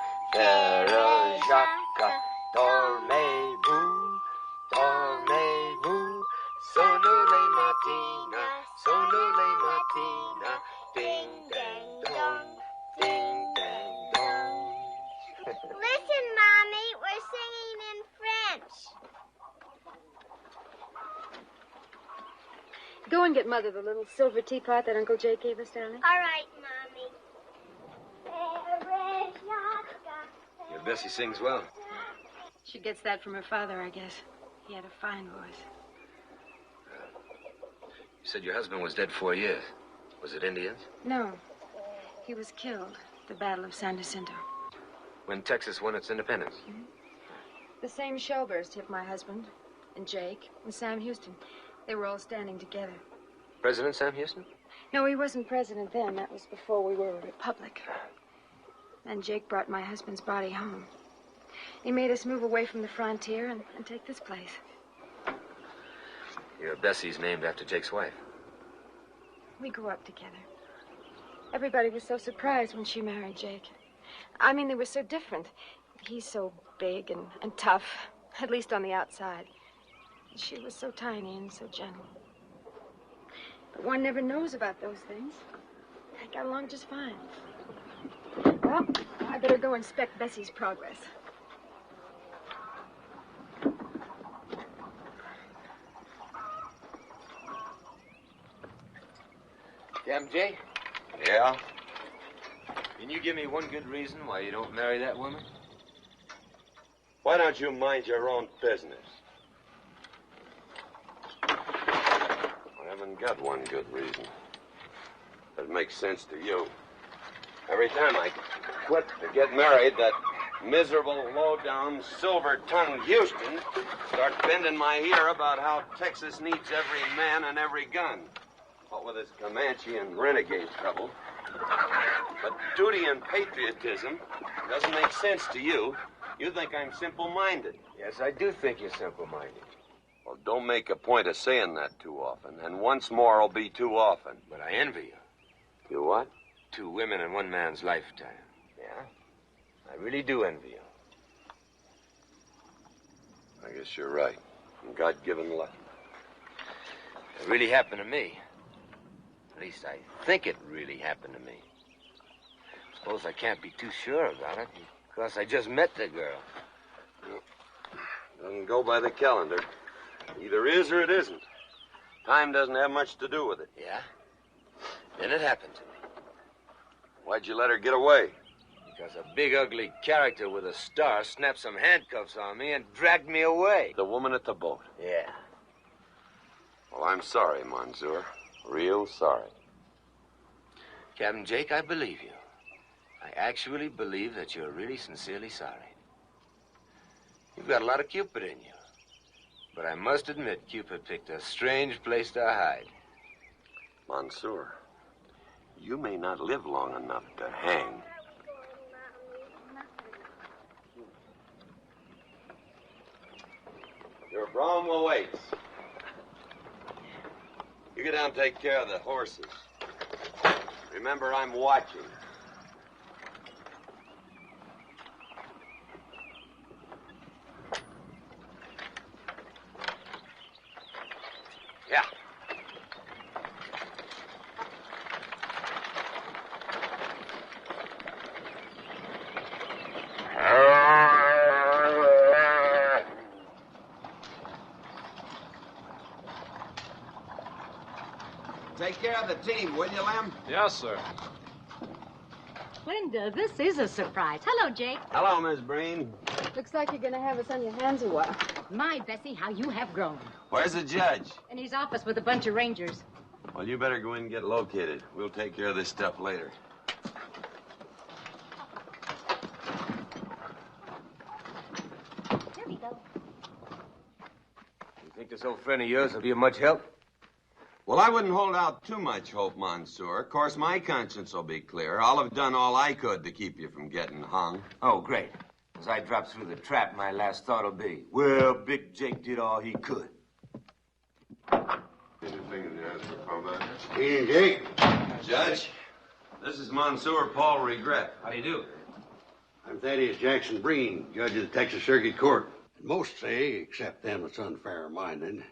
Go and get Mother the little silver teapot that Uncle Jake gave us, darling. All right, Mommy. Your Bessie sings well. She gets that from her father, I guess. He had a fine voice. You said your husband was dead 4 years. Was it Indians? No. He was killed at the Battle of San Jacinto. When Texas won its independence? Mm-hmm. The same shell burst hit my husband, and Jake, and Sam Houston. They were all standing together. President Sam Houston? No, he wasn't president then. That was before we were a republic. And Jake brought my husband's body home. He made us move away from the frontier and take this place. Your Bessie's named after Jake's wife. We grew up together. Everybody was so surprised when she married Jake. I mean, they were so different. He's so big and tough, at least on the outside. She was so tiny and so gentle. But one never knows about those things. I got along just fine. Well, I better go inspect Bessie's progress. Captain Jake? Yeah? Can you give me one good reason why you don't marry that woman? Why don't you mind your own business? I haven't got one good reason. That makes sense to you. Every time I quit to get married, that miserable, low-down, silver-tongued Houston starts bending my ear about how Texas needs every man and every gun. What with this Comanche and renegade trouble. But duty and patriotism doesn't make sense to you. You think I'm simple-minded. Yes, I do think you're simple-minded. Well, don't make a point of saying that too often, and once more will be too often. But I envy you. You what? 2 women in one man's lifetime. Yeah? I really do envy you. I guess you're right. God-given luck. It really happened to me. At least I think it really happened to me. Suppose I can't be too sure about it, because I just met the girl. Doesn't go by the calendar. Either is or it isn't. Time doesn't have much to do with it. Yeah? Then it happened to me. Why'd you let her get away? Because a big, ugly character with a star snapped some handcuffs on me and dragged me away. The woman at the boat? Yeah. Well, I'm sorry, Monsieur. Real sorry. Captain Jake, I believe you. I actually believe that you're really sincerely sorry. You've got a lot of Cupid in you. But I must admit, Cupid picked a strange place to hide. Monsieur, you may not live long enough to hang. Your brougham will wait. You get down and take care of the horses. Remember, I'm watching. Yeah. Take care of the team, will you, Lem? Yes, sir. Linda, this is a surprise. Hello, Jake. Hello, Miss Breen. Looks like you're going to have us on your hands a while. My, Bessie, how you have grown. Where's the judge? In his office with a bunch of rangers. Well, you better go in and get located. We'll take care of this stuff later. Here we go. You think this old friend of yours will be of much help? Well, I wouldn't hold out too much hope, Monsieur. Of course, my conscience will be clear. I'll have done all I could to keep you from getting hung. Oh, great. As I drop through the trap, my last thought will be, well, Big Jake did all he could. Anything in the ass for combat? Hey, Jake. Judge, this is Monsieur Paul Regret. How do you do? I'm Thaddeus Jackson Breen, judge of the Texas Circuit Court. Most say, except them that's unfair-minded,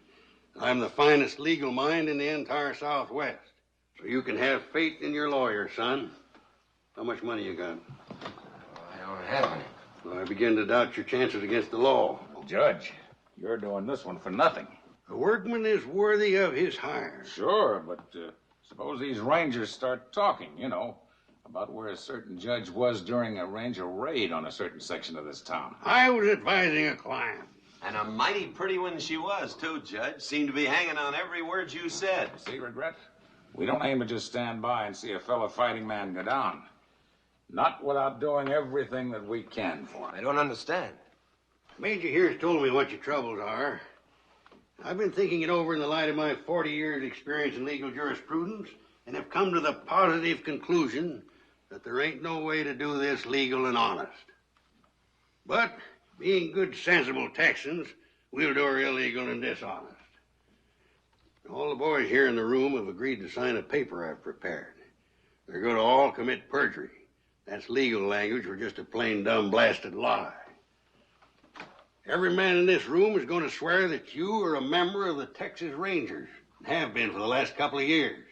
I'm the finest legal mind in the entire Southwest. So you can have faith in your lawyer, son. How much money you got? I don't have any. Well, I begin to doubt your chances against the law. Judge, you're doing this one for nothing. A workman is worthy of his hire. Sure, but suppose these rangers start talking, about where a certain judge was during a ranger raid on a certain section of this town. I was advising a client. And a mighty pretty one she was, too, Judge. Seemed to be hanging on every word you said. See, Regret? We don't aim to just stand by and see a fellow fighting man go down. Not without doing everything that we can for him. I don't understand. Major here's told me what your troubles are. I've been thinking it over in the light of my 40 years' experience in legal jurisprudence and have come to the positive conclusion that there ain't no way to do this legal and honest. But, being good, sensible Texans, we'll do her illegal and dishonest. All the boys here in the room have agreed to sign a paper I've prepared. They're going to all commit perjury. That's legal language for just a plain, dumb, blasted lie. Every man in this room is going to swear that you are a member of the Texas Rangers, and have been for the last couple of years.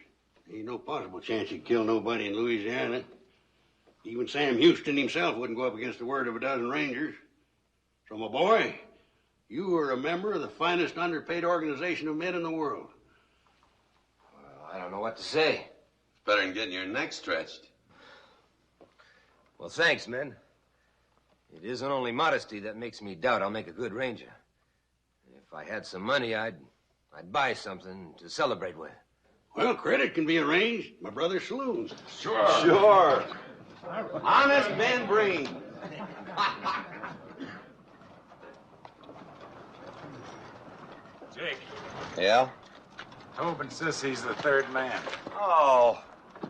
Ain't no possible chance you'd kill nobody in Louisiana. Even Sam Houston himself wouldn't go up against the word of a dozen Rangers. So, my boy, you are a member of the finest underpaid organization of men in the world. Well, I don't know what to say. Better than getting your neck stretched. Well, thanks, men. It isn't only modesty that makes me doubt I'll make a good ranger. If I had some money, I'd buy something to celebrate with. Well, credit can be arranged. My brother's saloons. Sure. Sure. Honest Ben Breen. Jake. Yeah? Hope insists he's the third man. Oh,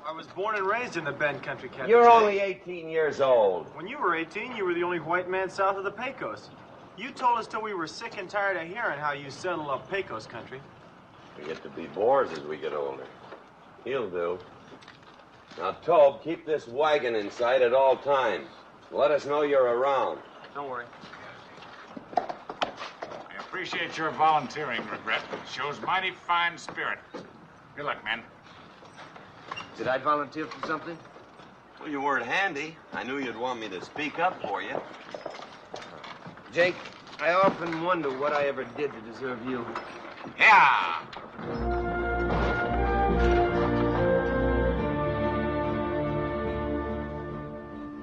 I was born and raised in the Bend country, Captain. You're Jake. only 18 years old. When you were 18, you were the only white man south of the Pecos. You told us till we were sick and tired of hearing how you settled up Pecos country. We get to be bores as we get older. He'll do. Now, Tobe, keep this wagon in sight at all times. Let us know you're around. Don't worry. I appreciate your volunteering, Regret. It shows mighty fine spirit. Good luck, man. Did I volunteer for something? Well, you weren't handy. I knew you'd want me to speak up for you. Jake, I often wonder what I ever did to deserve you. Yeah!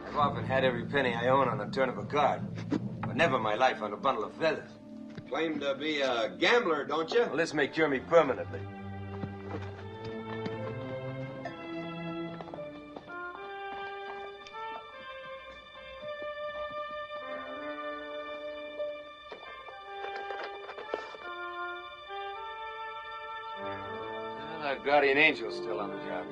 I've often had every penny I own on the turn of a card, but never my life on a bundle of feathers. Claim to be a gambler, don't you? Well, this may cure me permanently. Well, our guardian angel's still on the job.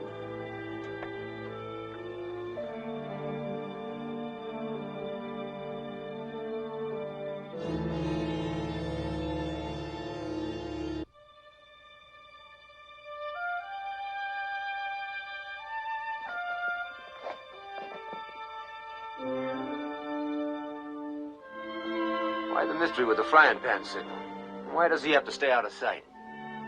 Why the mystery with the frying pan signal? Why does he have to stay out of sight?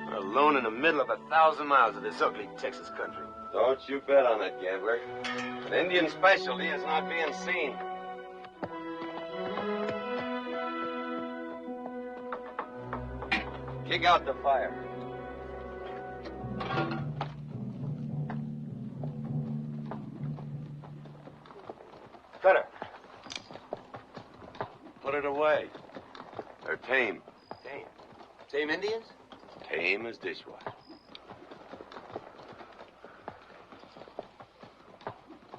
We're alone in the middle of 1,000 miles of this ugly Texas country. Don't you bet on it, gambler. An Indian specialty is not being seen. Kick out the fire. Cutter. Put it away. They're tame. Tame. Tame Indians? Tame as dishwater.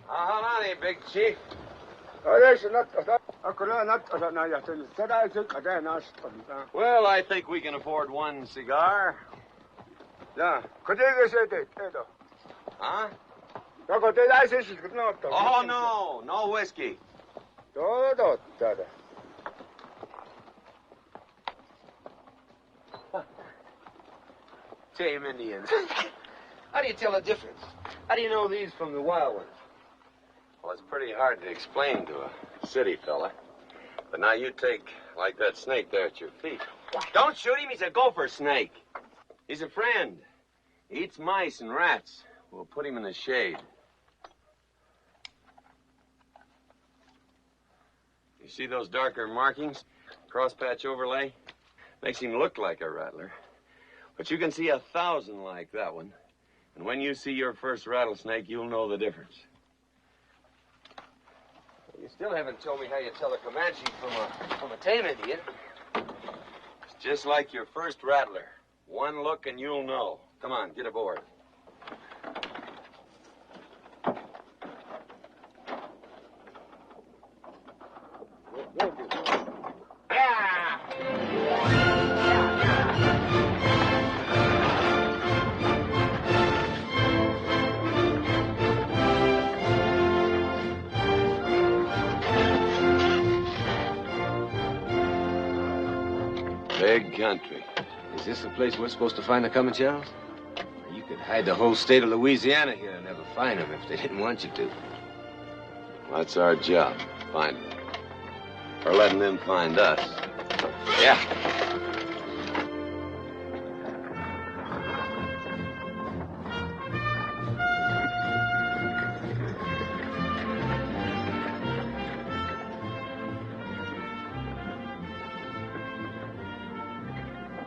Honey, big chief. Well, I think we can afford one cigar. Yeah. Huh? Oh, no. No whiskey. Tame Indians. How do you tell the difference? How do you know these from the wild ones? Well, it's pretty hard to explain to a city fella. But now you take, like that snake there at your feet. Don't shoot him. He's a gopher snake. He's a friend. He eats mice and rats. We'll put him in the shade. You see those darker markings? Crosspatch overlay? Makes him look like a rattler. But you can see 1,000 like that one. And when you see your first rattlesnake, you'll know the difference. You still haven't told me how you tell a Comanche from a tame Indian. It's just like your first rattler. One look and you'll know. Come on, get aboard. Big country. Is this the place we're supposed to find the Comancheros? You could hide the whole state of Louisiana here and never find them if they didn't want you to. That's our job, find them. Or letting them find us. Yeah.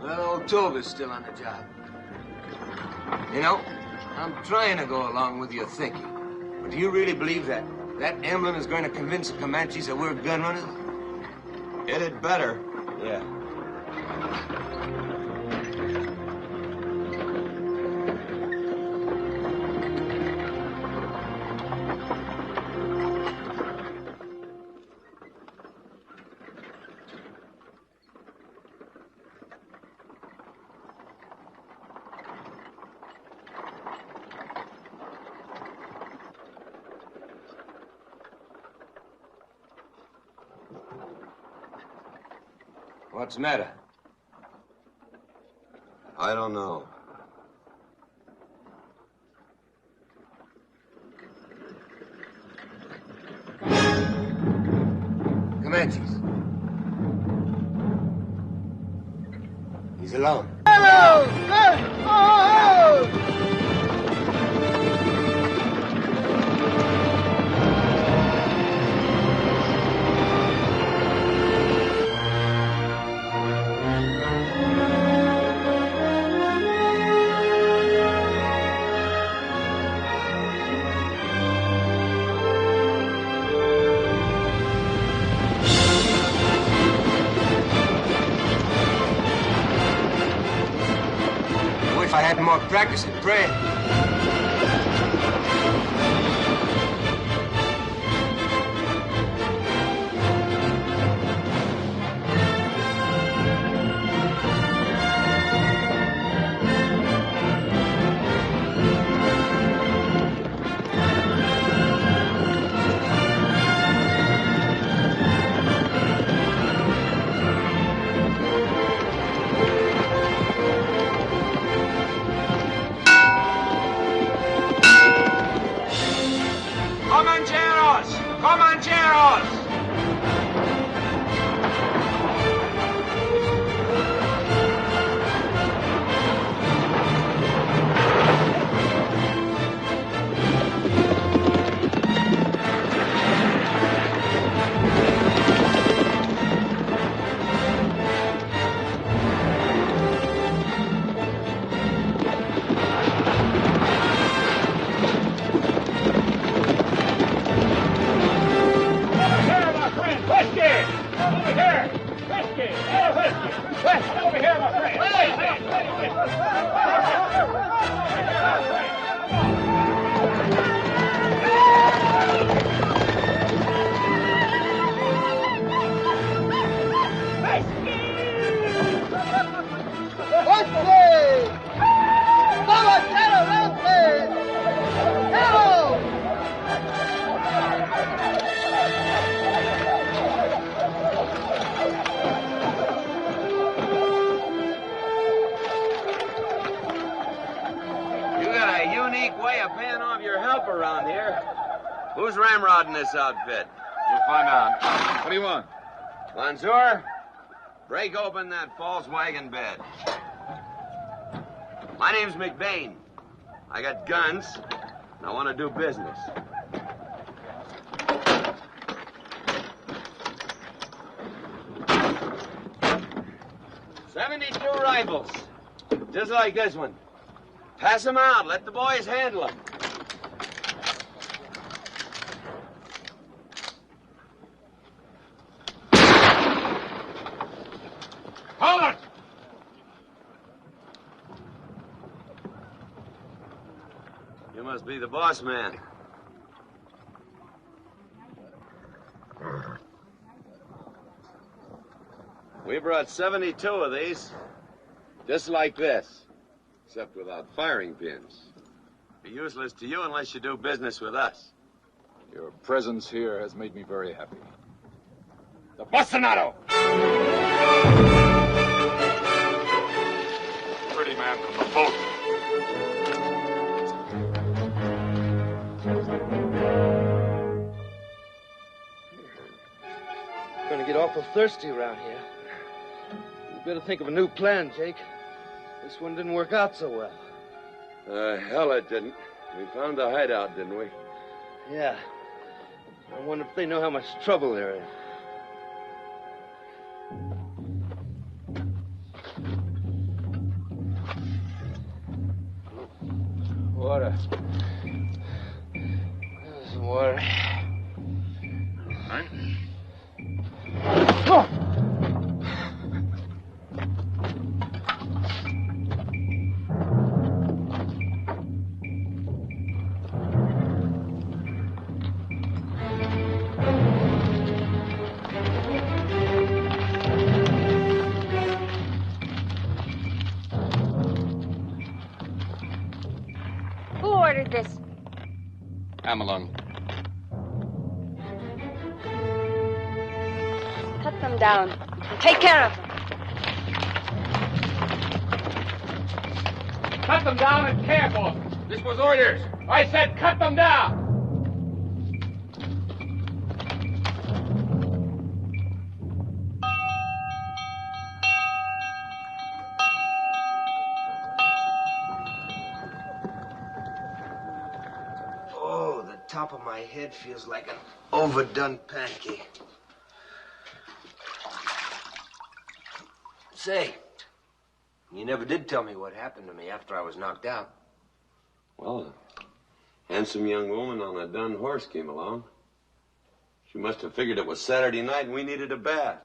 Well, old Tova's still on the job. You know, I'm trying to go along with your thinking. But do you really believe that emblem is going to convince the Comanches that we're gun runners? It had better. Yeah. What's the matter? I don't know. Comanches. He's alone. Hello! Oh! If I had more practice at praying. Comancheros! Comancheros! Who's ramrodding this outfit? We'll find out. What do you want? Monsieur, break open that false wagon bed. My name's McBain. I got guns, and I want to do business. $72 rifles. Just like this one. Pass them out. Let the boys handle them. Hold it! You must be the boss man. We brought 72 of these, just like this, except without firing pins. Be useless to you unless you do business with us. Your presence here has made me very happy. The bastinado! Pretty man from the boat. Gonna get awful thirsty around here. You better think of a new plan, Jake. This one didn't work out so well. Hell it didn't. We found the hideout, didn't we? Yeah. I wonder if they know how much trouble they're in. Water. There's some water. Right. Oh! Who ordered this? Amelung. Cut them down. Take care of them. Cut them down and careful. This was orders. I said cut them down. Oh, the top of my head feels like an overdone pancake. Say, you never did tell me what happened to me after I was knocked out. Well, a handsome young woman on a dun horse came along. She must have figured it was Saturday night and we needed a bath.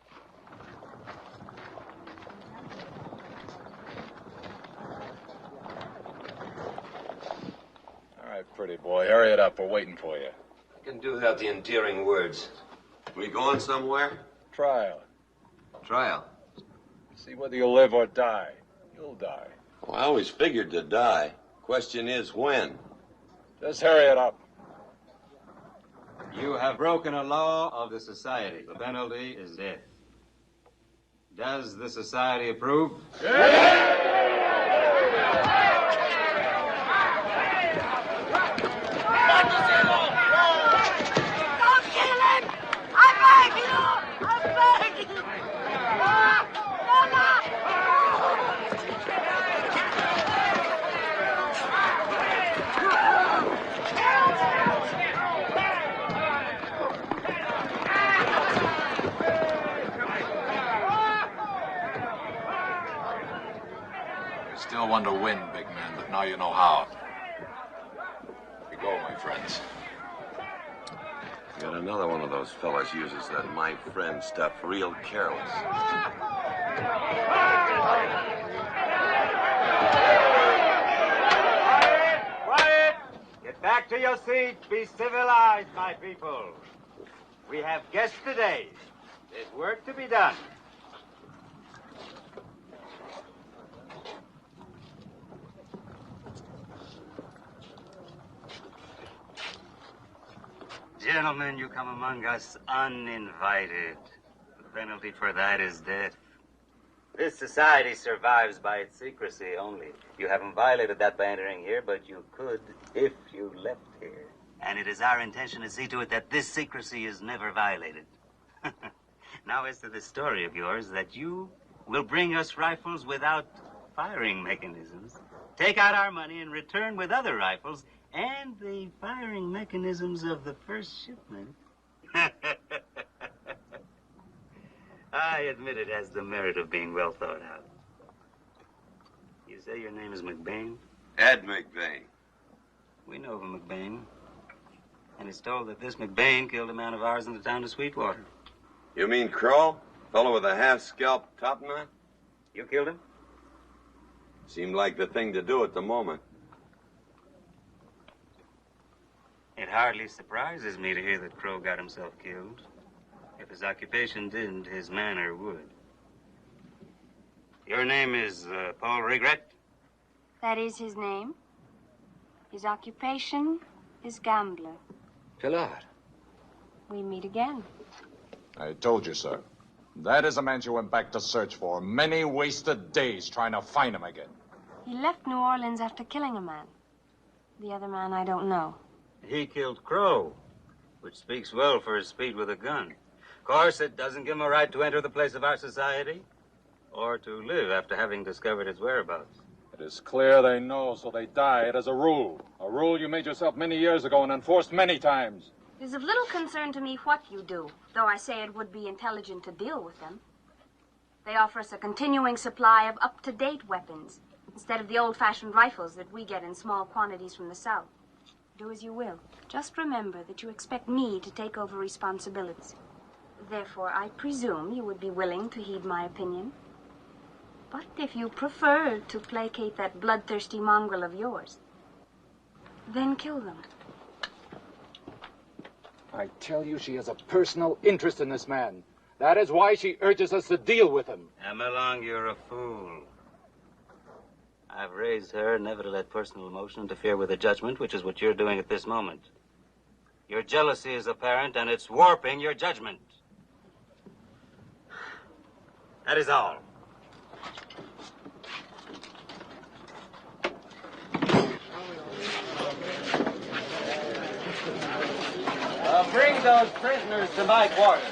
All right, pretty boy, hurry it up. We're waiting for you. I can do without the endearing words. We going somewhere? Trial. Trial? See whether you live or die. You'll die. Well, I always figured to die. Question is, when? Just hurry it up. You have broken a law of the society. The penalty is death. Does the society approve? Don't kill him! I beg you! I beg you! You still want to win, big man, but now you know how. We go, my friends. Got another one of those fellas uses that my friend stuff real careless. Quiet! Get back to your seats. Be civilized, my people. We have guests today. There's work to be done. Gentlemen, you come among us uninvited. The penalty for that is death. This society survives by its secrecy only. You haven't violated that by entering here, but you could if you left here. And it is our intention to see to it that this secrecy is never violated. Now, as to this story of yours, that you will bring us rifles without firing mechanisms, take out our money and return with other rifles and the firing mechanisms of the first shipment. I admit it has the merit of being well thought out. You say your name is McBain? Ed McBain. We know of a McBain. And it's told that this McBain killed a man of ours in the town of Sweetwater. You mean Crow? Fellow with a half-scalp top knot? You killed him? Seemed like the thing to do at the moment. It hardly surprises me to hear that Crow got himself killed. If his occupation didn't, his manner would. Your name is Paul Regret? That is his name. His occupation is gambler. Pilar. We meet again. I told you, sir. That is the man you went back to search for. Many wasted days trying to find him again. He left New Orleans after killing a man. The other man I don't know. He killed Crow, which speaks well for his speed with a gun. Of course, it doesn't give him a right to enter the place of our society or to live after having discovered its whereabouts. It is clear they know, so they die. It is a rule. A rule you made yourself many years ago and enforced many times. It is of little concern to me what you do, though I say it would be intelligent to deal with them. They offer us a continuing supply of up-to-date weapons, instead of the old-fashioned rifles that we get in small quantities from the South. Do as you will. Just remember that you expect me to take over responsibilities. Therefore, I presume you would be willing to heed my opinion. But if you prefer to placate that bloodthirsty mongrel of yours, then kill them. I tell you, she has a personal interest in this man. That is why she urges us to deal with him. Amelong, you're a fool. I've raised her never to let personal emotion interfere with her judgment, which is what you're doing at this moment. Your jealousy is apparent, and it's warping your judgment. That is all. Bring those prisoners to my quarters.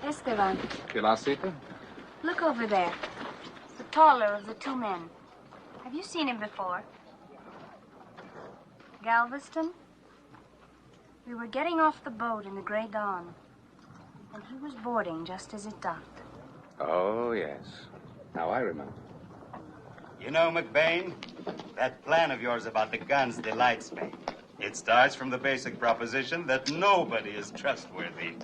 Esteban, ¿Qué la cita? look over there. The taller of the two men. Have you seen him before? Galveston? We were getting off the boat in the gray dawn, and he was boarding just as it docked. Oh, yes. Now I remember. You know, McBain, that plan of yours about the guns delights me. It starts from the basic proposition that nobody is trustworthy.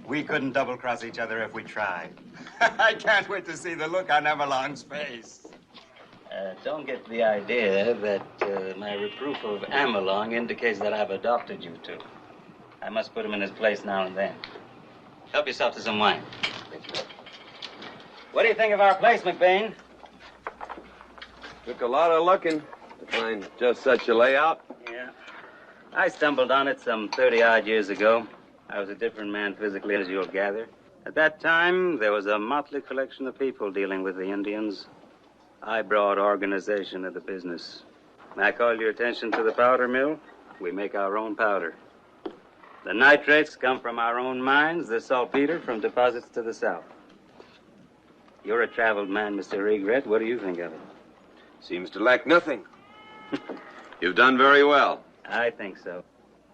We couldn't double-cross each other if we tried. I can't wait to see the look on Amelong's face. Don't get the idea that my reproof of Amelong indicates that I've adopted you two. I must put him in his place now and then. Help yourself to some wine. Thank you. What do you think of our place, McBain? Took a lot of looking to find just such a layout. Yeah. I stumbled on it some 30-odd years ago. I was a different man physically, as you'll gather. At that time, there was a motley collection of people dealing with the Indians. I brought organization to the business. May I call your attention to the powder mill? We make our own powder. The nitrates come from our own mines, the saltpeter from deposits to the south. You're a traveled man, Mr. Regret. What do you think of it? Seems to lack nothing. You've done very well. I think so.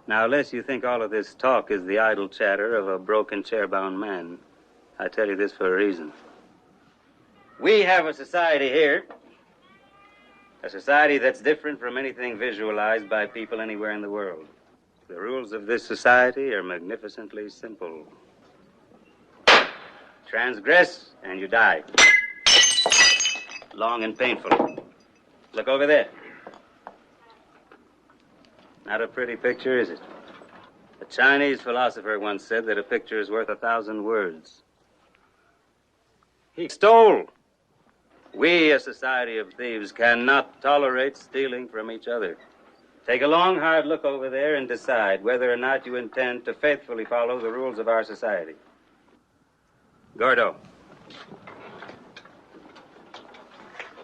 Now, unless you think all of this talk is the idle chatter of a broken, chair-bound man, I tell you this for a reason. We have a society here, a society that's different from anything visualized by people anywhere in the world. The rules of this society are magnificently simple. Transgress, and you die. Long and painful. Look over there. Not a pretty picture, is it? A Chinese philosopher once said that a picture is worth 1,000 words. He stole. We, a society of thieves, cannot tolerate stealing from each other. Take a long, hard look over there and decide whether or not you intend to faithfully follow the rules of our society. Gordo.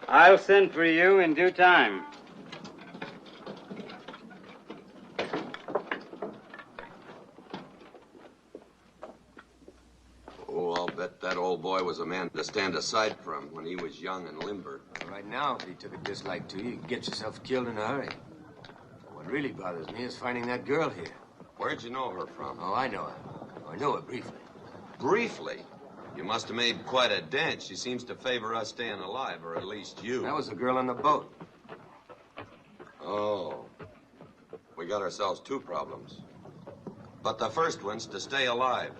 I'll send for you in due time. Oh, I'll bet that old boy was a man to stand aside from when he was young and limber. Right now, if he took a dislike to you, you'd get yourself killed in a hurry. What really bothers me is finding that girl here. Where'd you know her from? Oh, I know her. I know her briefly. Briefly? You must have made quite a dent. She seems to favor us staying alive, or at least you. That was the girl on the boat. Oh. We got ourselves two problems. But the first one's to stay alive.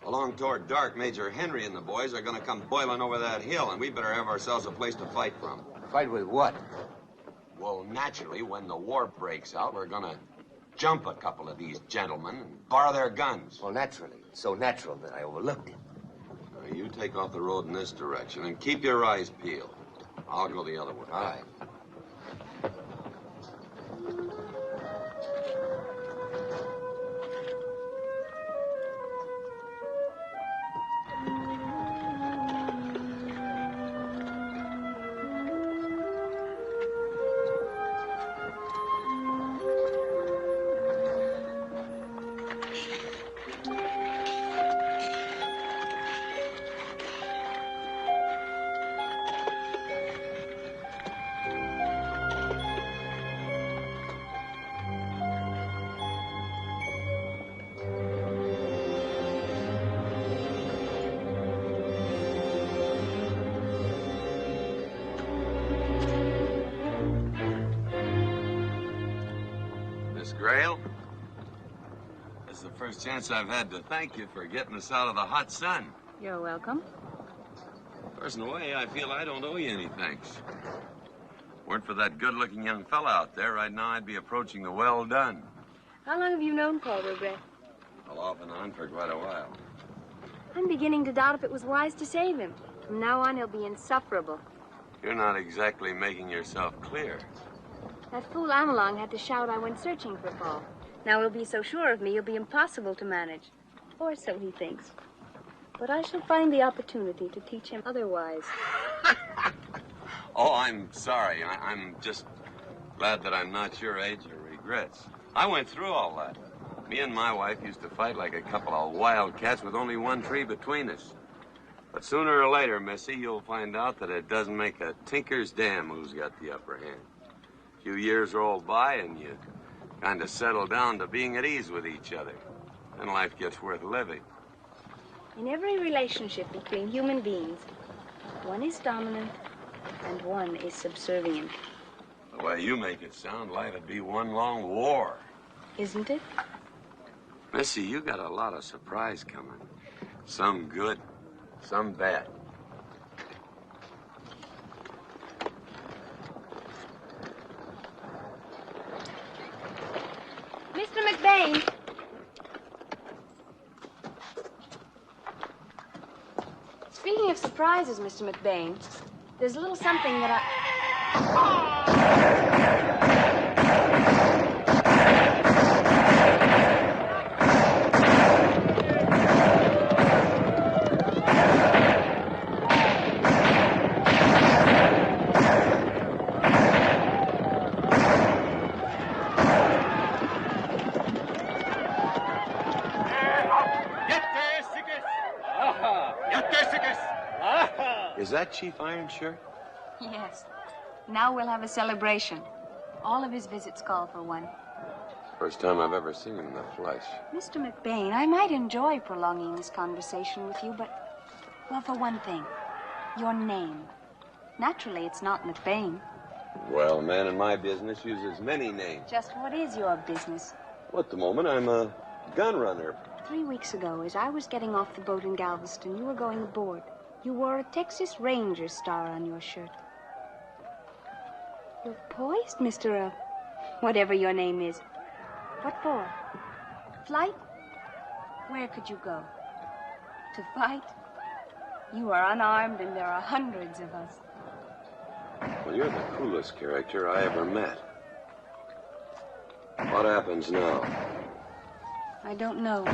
Along toward dark, Major Henry and the boys are going to come boiling over that hill, and we better have ourselves a place to fight from. Fight with what? Well, naturally, when the war breaks out, we're going to jump a couple of these gentlemen and borrow their guns. Well, naturally. It's so natural that I overlooked it. Now, you take off the road in this direction and keep your eyes peeled. I'll go the other way. All right. Grail, this is the first chance I've had to thank you for getting us out of the hot sun. You're welcome. Personal way, I feel I don't owe you any thanks. Weren't for that good-looking young fella out there, right now I'd be approaching the well done. How long have you known Paul Regret? Well, off and on for quite a while. I'm beginning to doubt if it was wise to save him. From now on, he'll be insufferable. You're not exactly making yourself clear. That fool Amelong had to shout I went searching for Paul. Now he'll be so sure of me, he'll be impossible to manage. Or so he thinks. But I shall find the opportunity to teach him otherwise. Oh, I'm sorry. I'm just glad that I'm not your age or regrets. I went through all that. Me and my wife used to fight like a couple of wildcats with only one tree between us. But sooner or later, Missy, you'll find out that it doesn't make a tinker's dam who's got the upper hand. A few years roll by and you kind of settle down to being at ease with each other. Then life gets worth living. In every relationship between human beings, one is dominant and one is subservient. The way you make it sound, life'd be one long war. Isn't it? Missy, you got a lot of surprise coming. Some good, some bad. Mr. McBain. Speaking of surprises, Mr. McBain, there's a little something that Is that Chief Ironshirt? Yes. Now we'll have a celebration. All of his visits call for one. First time I've ever seen him in the flesh. Mr. McBain, I might enjoy prolonging this conversation with you, but, well, for one thing, your name. Naturally, it's not McBain. Well, a man in my business uses many names. Just what is your business? Well, at the moment, I'm a gun runner. 3 weeks ago, as I was getting off the boat in Galveston, you were going aboard. You wore a Texas Ranger star on your shirt. You're poised, Mr. Whatever your name is. What for? Flight? Where could you go? To fight? You are unarmed and there are hundreds of us. Well, you're the coolest character I ever met. What happens now? I don't know.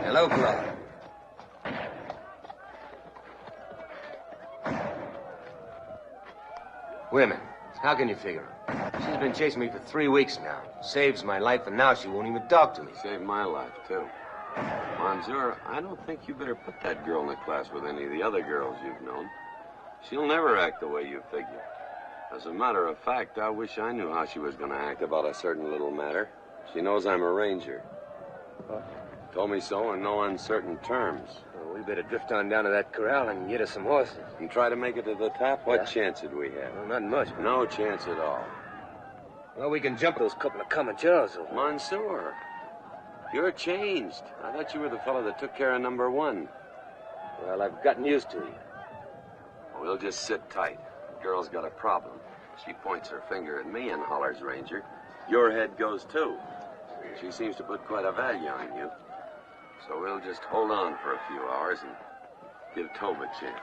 Hello, Claude. Whitman, how can you figure her? She's been chasing me for 3 weeks now. Saves my life, and now she won't even talk to me. Saved my life, too. Come on, Monsieur, I don't think you better put that girl in the class with any of the other girls you've known. She'll never act the way you figure. As a matter of fact, I wish I knew how she was going to act about a certain little matter. She knows I'm a ranger. Told me so in no uncertain terms. Well, we better drift on down to that corral and get us some horses. And try to make it to the top? What chance did we have? Well, not much. No chance at all. Well, we can jump those couple of Comancheros over. Monsieur, you're changed. I thought you were the fellow that took care of number one. Well, I've gotten used to you. We'll just sit tight. The girl's got a problem. She points her finger at me and hollers, Ranger. Your head goes too. She seems to put quite a value on you. So we'll just hold on for a few hours and give Tobe a chance.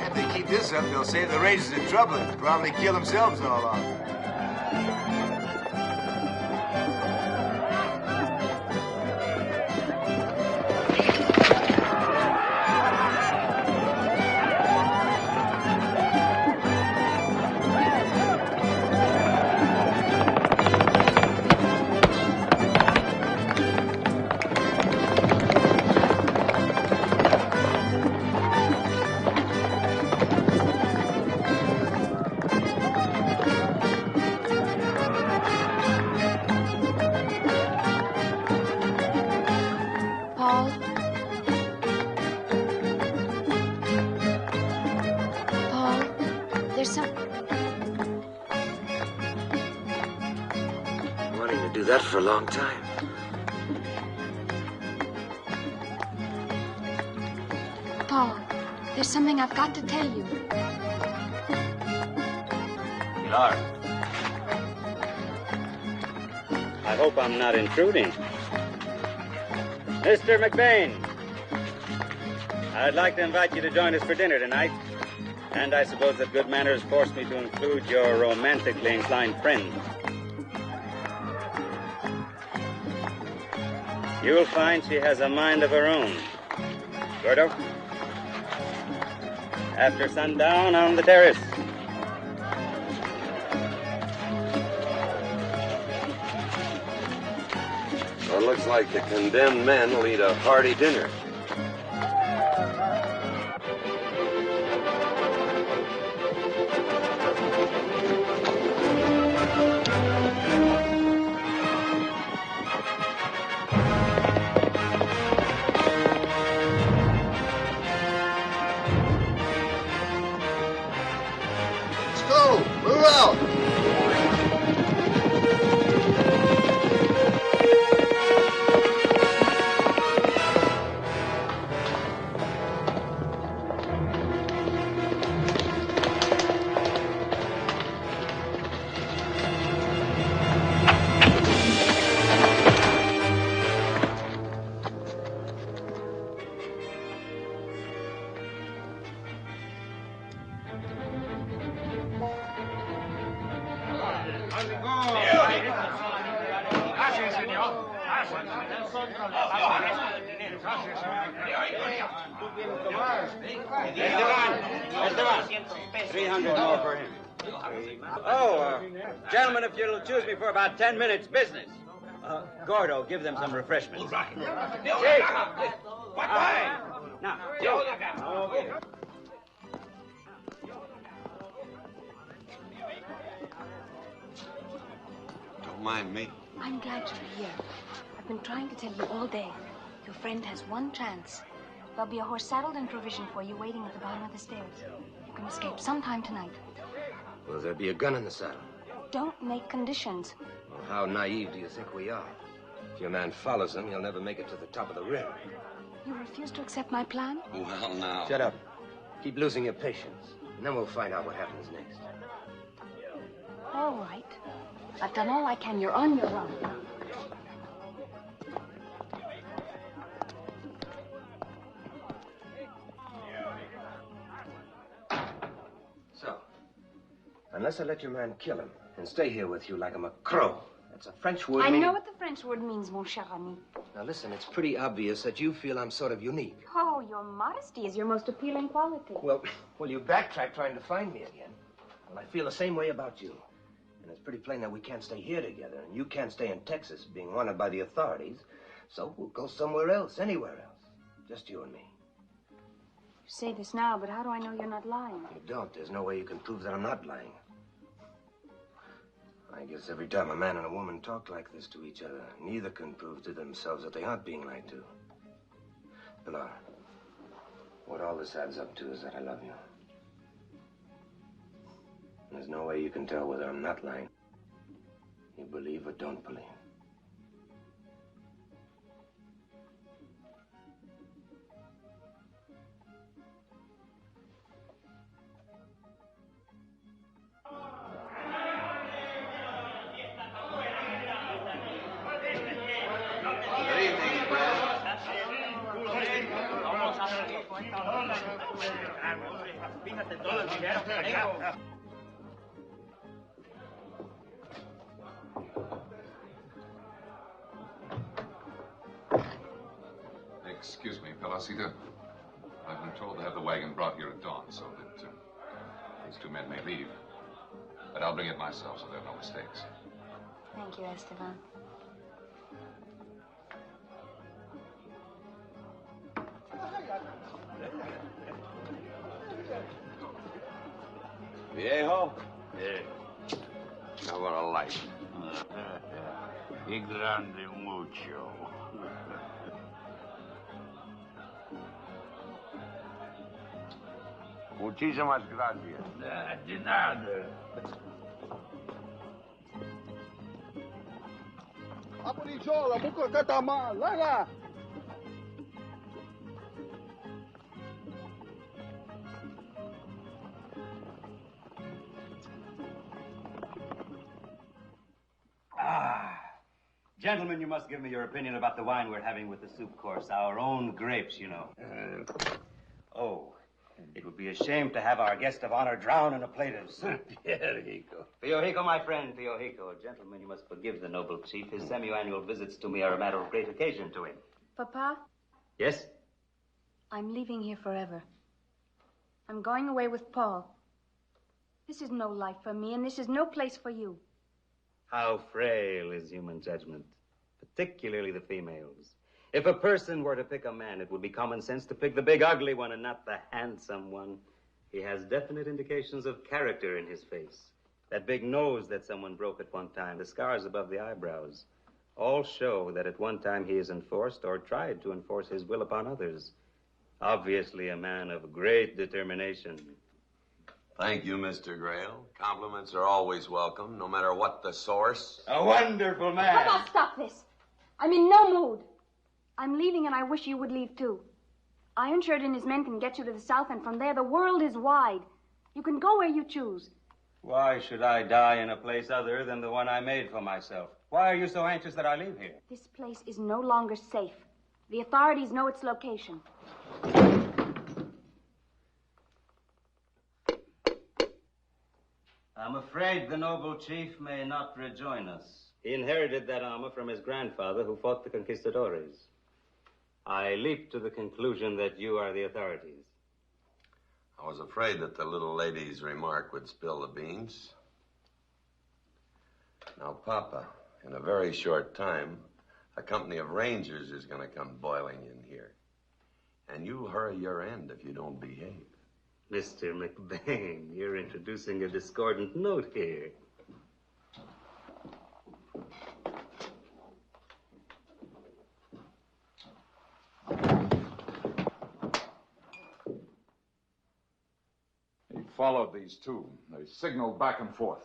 If they keep this up, they'll save the Rangers in trouble and probably kill themselves all off. That for a long time. Paul, there's something I've got to tell you. Pilar. I hope I'm not intruding. Mr. McBain, I'd like to invite you to join us for dinner tonight. And I suppose that good manners force me to include your romantically inclined friend. You'll find she has a mind of her own. Gordo? After sundown on the terrace. Well, it looks like the condemned men will eat a hearty dinner. Gentlemen, if you'll choose me for about 10 minutes business. Gordo, give them some refreshments. Jake! Now, Joe. Okay. Don't mind me. I'm glad you're here. I've been trying to tell you all day. Your friend has one chance. There'll be a horse saddled and provisioned for you waiting at the bottom of the stairs. You can escape sometime tonight. Will there be a gun in the saddle? Don't make conditions. Well, how naive do you think we are? If your man follows him, he'll never make it to the top of the rim. You refuse to accept my plan? Well, now. Shut up. Keep losing your patience. And then we'll find out what happens next. All right. I've done all I can. You're on your own. So, unless I let your man kill him and stay here with you like I'm a crow, That's a French word. I know what the French word means, mon cher ami. Now, listen, it's pretty obvious that you feel I'm sort of unique. Oh, your modesty is your most appealing quality. Well, you backtrack trying to find me again. Well, I feel the same way about you. And it's pretty plain that we can't stay here together, and you can't stay in Texas being wanted by the authorities. So we'll go somewhere else, anywhere else. Just you and me. You say this now, but how do I know you're not lying? You don't. There's no way you can prove that I'm not lying. I guess every time a man and a woman talk like this to each other, neither can prove to themselves that they aren't being lied to. Pilar, what all this adds up to is that I love you. And there's no way you can tell whether I'm not lying. You believe or don't believe. Excuse me, Pelacita. I've been told to have the wagon brought here at dawn so that these two men may leave. But I'll bring it myself so there are no mistakes. Thank you, Esteban. Viejo? Yeah. Now what a life. Y grande mucho. Muchísimas gracias. De nada. Aporichola, buka katama, lala. Gentlemen, you must give me your opinion about the wine we're having with the soup course. Our own grapes, you know. It would be a shame to have our guest of honor drown in a plate of soup. Fiojico. Fiojico, my friend, Fiojico. Gentlemen, you must forgive the noble chief. His semi-annual visits to me are a matter of great occasion to him. Papa, Yes? I'm leaving here forever. I'm going away with Paul. This is no life for me, and this is no place for you. How frail is human judgment, particularly the females. If a person were to pick a man, it would be common sense to pick the big ugly one and not the handsome one. He has definite indications of character in his face. That big nose that someone broke at one time, the scars above the eyebrows, all show that at one time he has enforced or tried to enforce his will upon others. Obviously a man of great determination. Thank you, Mr. Grail. Compliments are always welcome, no matter what the source. A wonderful man. Papa, stop this. I'm in no mood. I'm leaving, and I wish you would leave, too. Iron Shirt and his men can get you to the south, and from there the world is wide. You can go where you choose. Why should I die in a place other than the one I made for myself? Why are you so anxious that I leave here? This place is no longer safe. The authorities know its location. I'm afraid the noble chief may not rejoin us. He inherited that armor from his grandfather who fought the conquistadores. I leap to the conclusion that you are the authorities. I was afraid that the little lady's remark would spill the beans. Now, Papa, in a very short time, a company of rangers is going to come boiling in here. And you'll hurry your end if you don't behave. Mr. McBain, you're introducing a discordant note here. He followed these two. They signaled back and forth.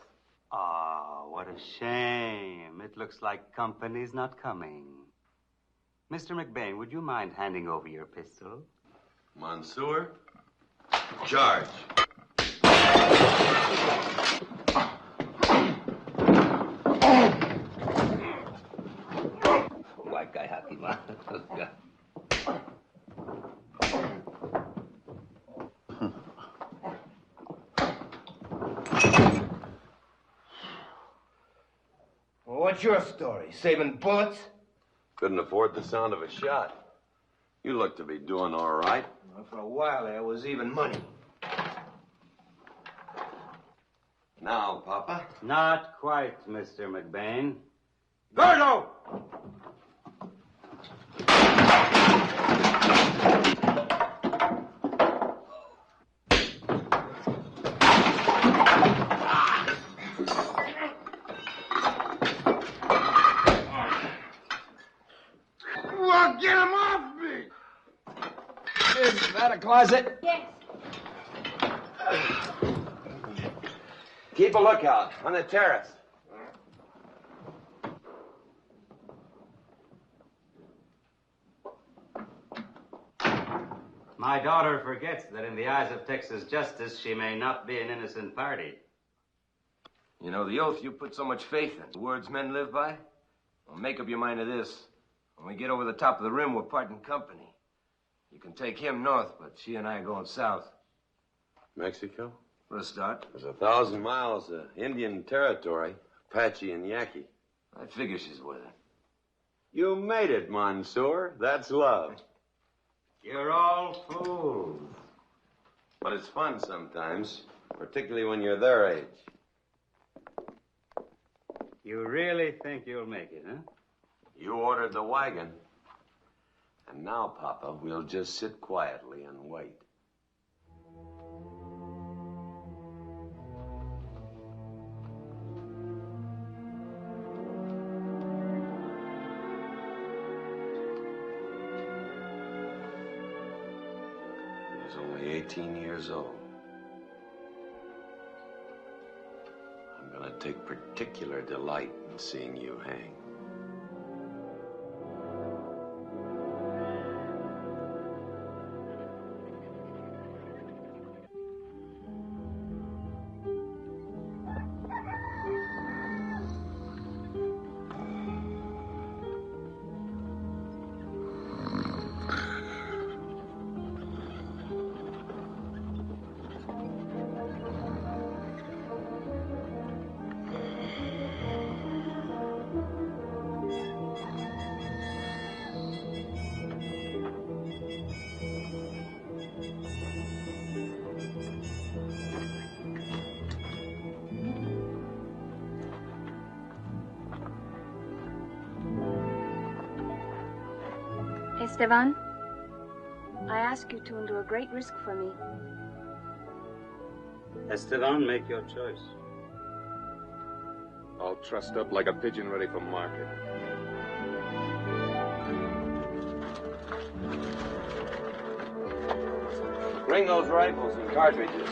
Ah, what a shame. It looks like company's not coming. Mr. McBain, would you mind handing over your pistol? Monsieur, charge. what's your story? Saving bullets? Couldn't afford the sound of a shot. You look to be doing all right. Well, for a while there was even money. Now, Papa. Not quite, Mr. McBain. Gordo! Well, get him off me! Is that a closet? Yes. Keep a lookout on the terrace. My daughter forgets that in the eyes of Texas justice, she may not be an innocent party. You know, the oath you put so much faith in, the words men live by? Well, make up your mind to this. When we get over the top of the rim, we're parting company. You can take him north, but she and I are going south. Mexico? For a start. There's 1,000 miles of Indian territory, Apache and Yaqui. I figure she's with it. You made it, Mansoor. That's love. You're all fools. But it's fun sometimes, particularly when you're their age. You really think you'll make it, huh? You ordered the wagon. And now, Papa, we'll just sit quietly and wait. He was only 18 years old. I'm going to take particular delight in seeing you hang. Esteban, I ask you to endure great risk for me. Esteban, make your choice. All trussed up like a pigeon ready for market. Bring those rifles and cartridges.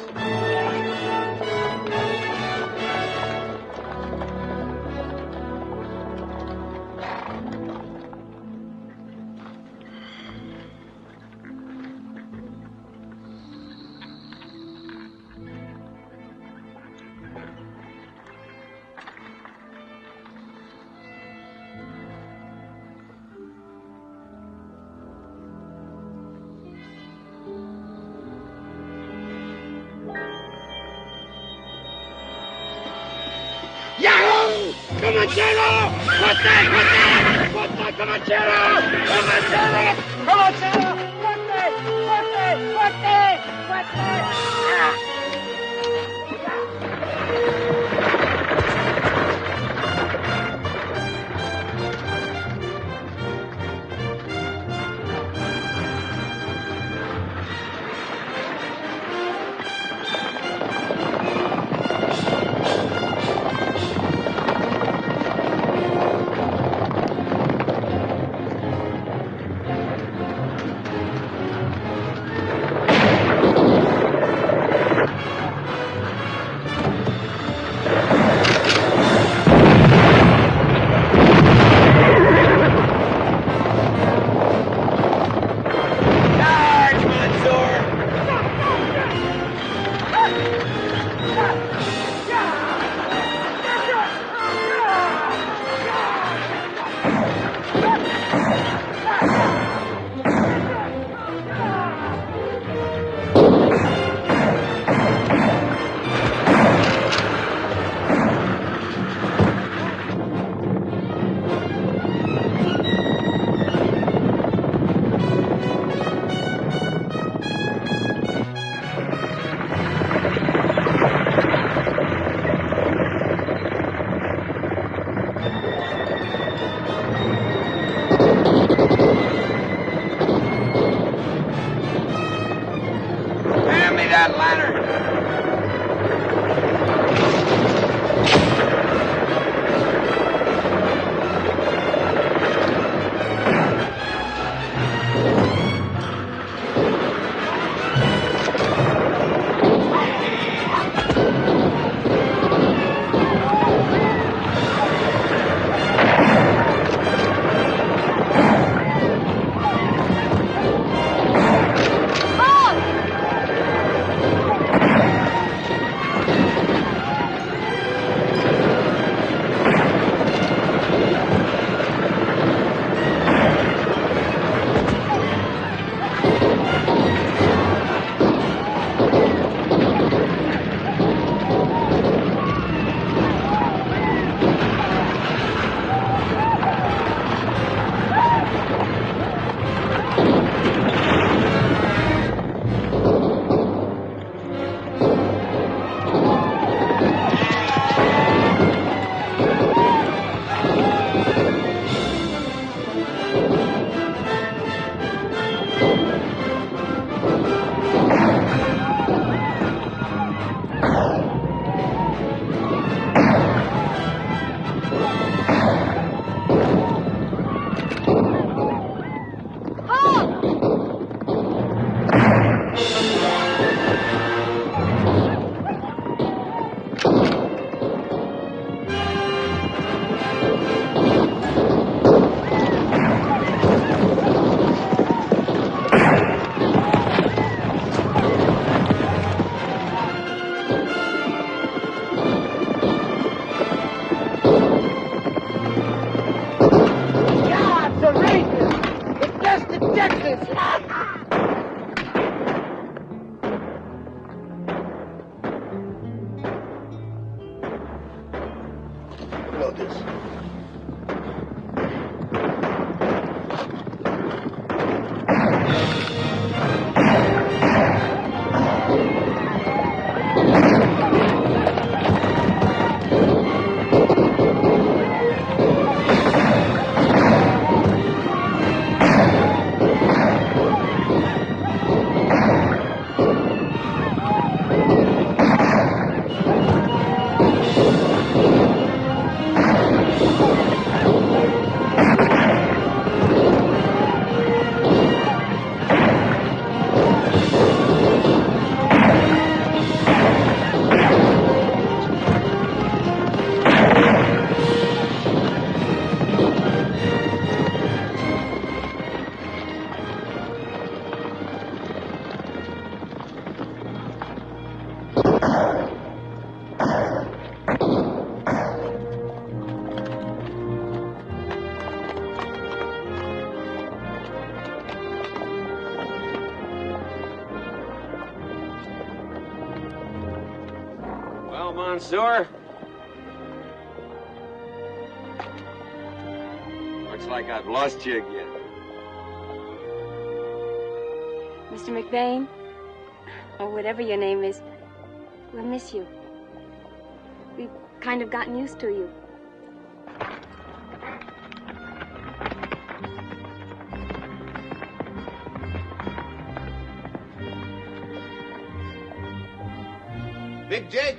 Yahoo! Comanchero! Fuerte, Comanchero! Comanchero! Comanchero! Fuerte! this. Well, Monsieur? Looks like I've lost you again. Mr. McBain, or whatever your name is, we'll miss you. We've kind of gotten used to you. Big Jake,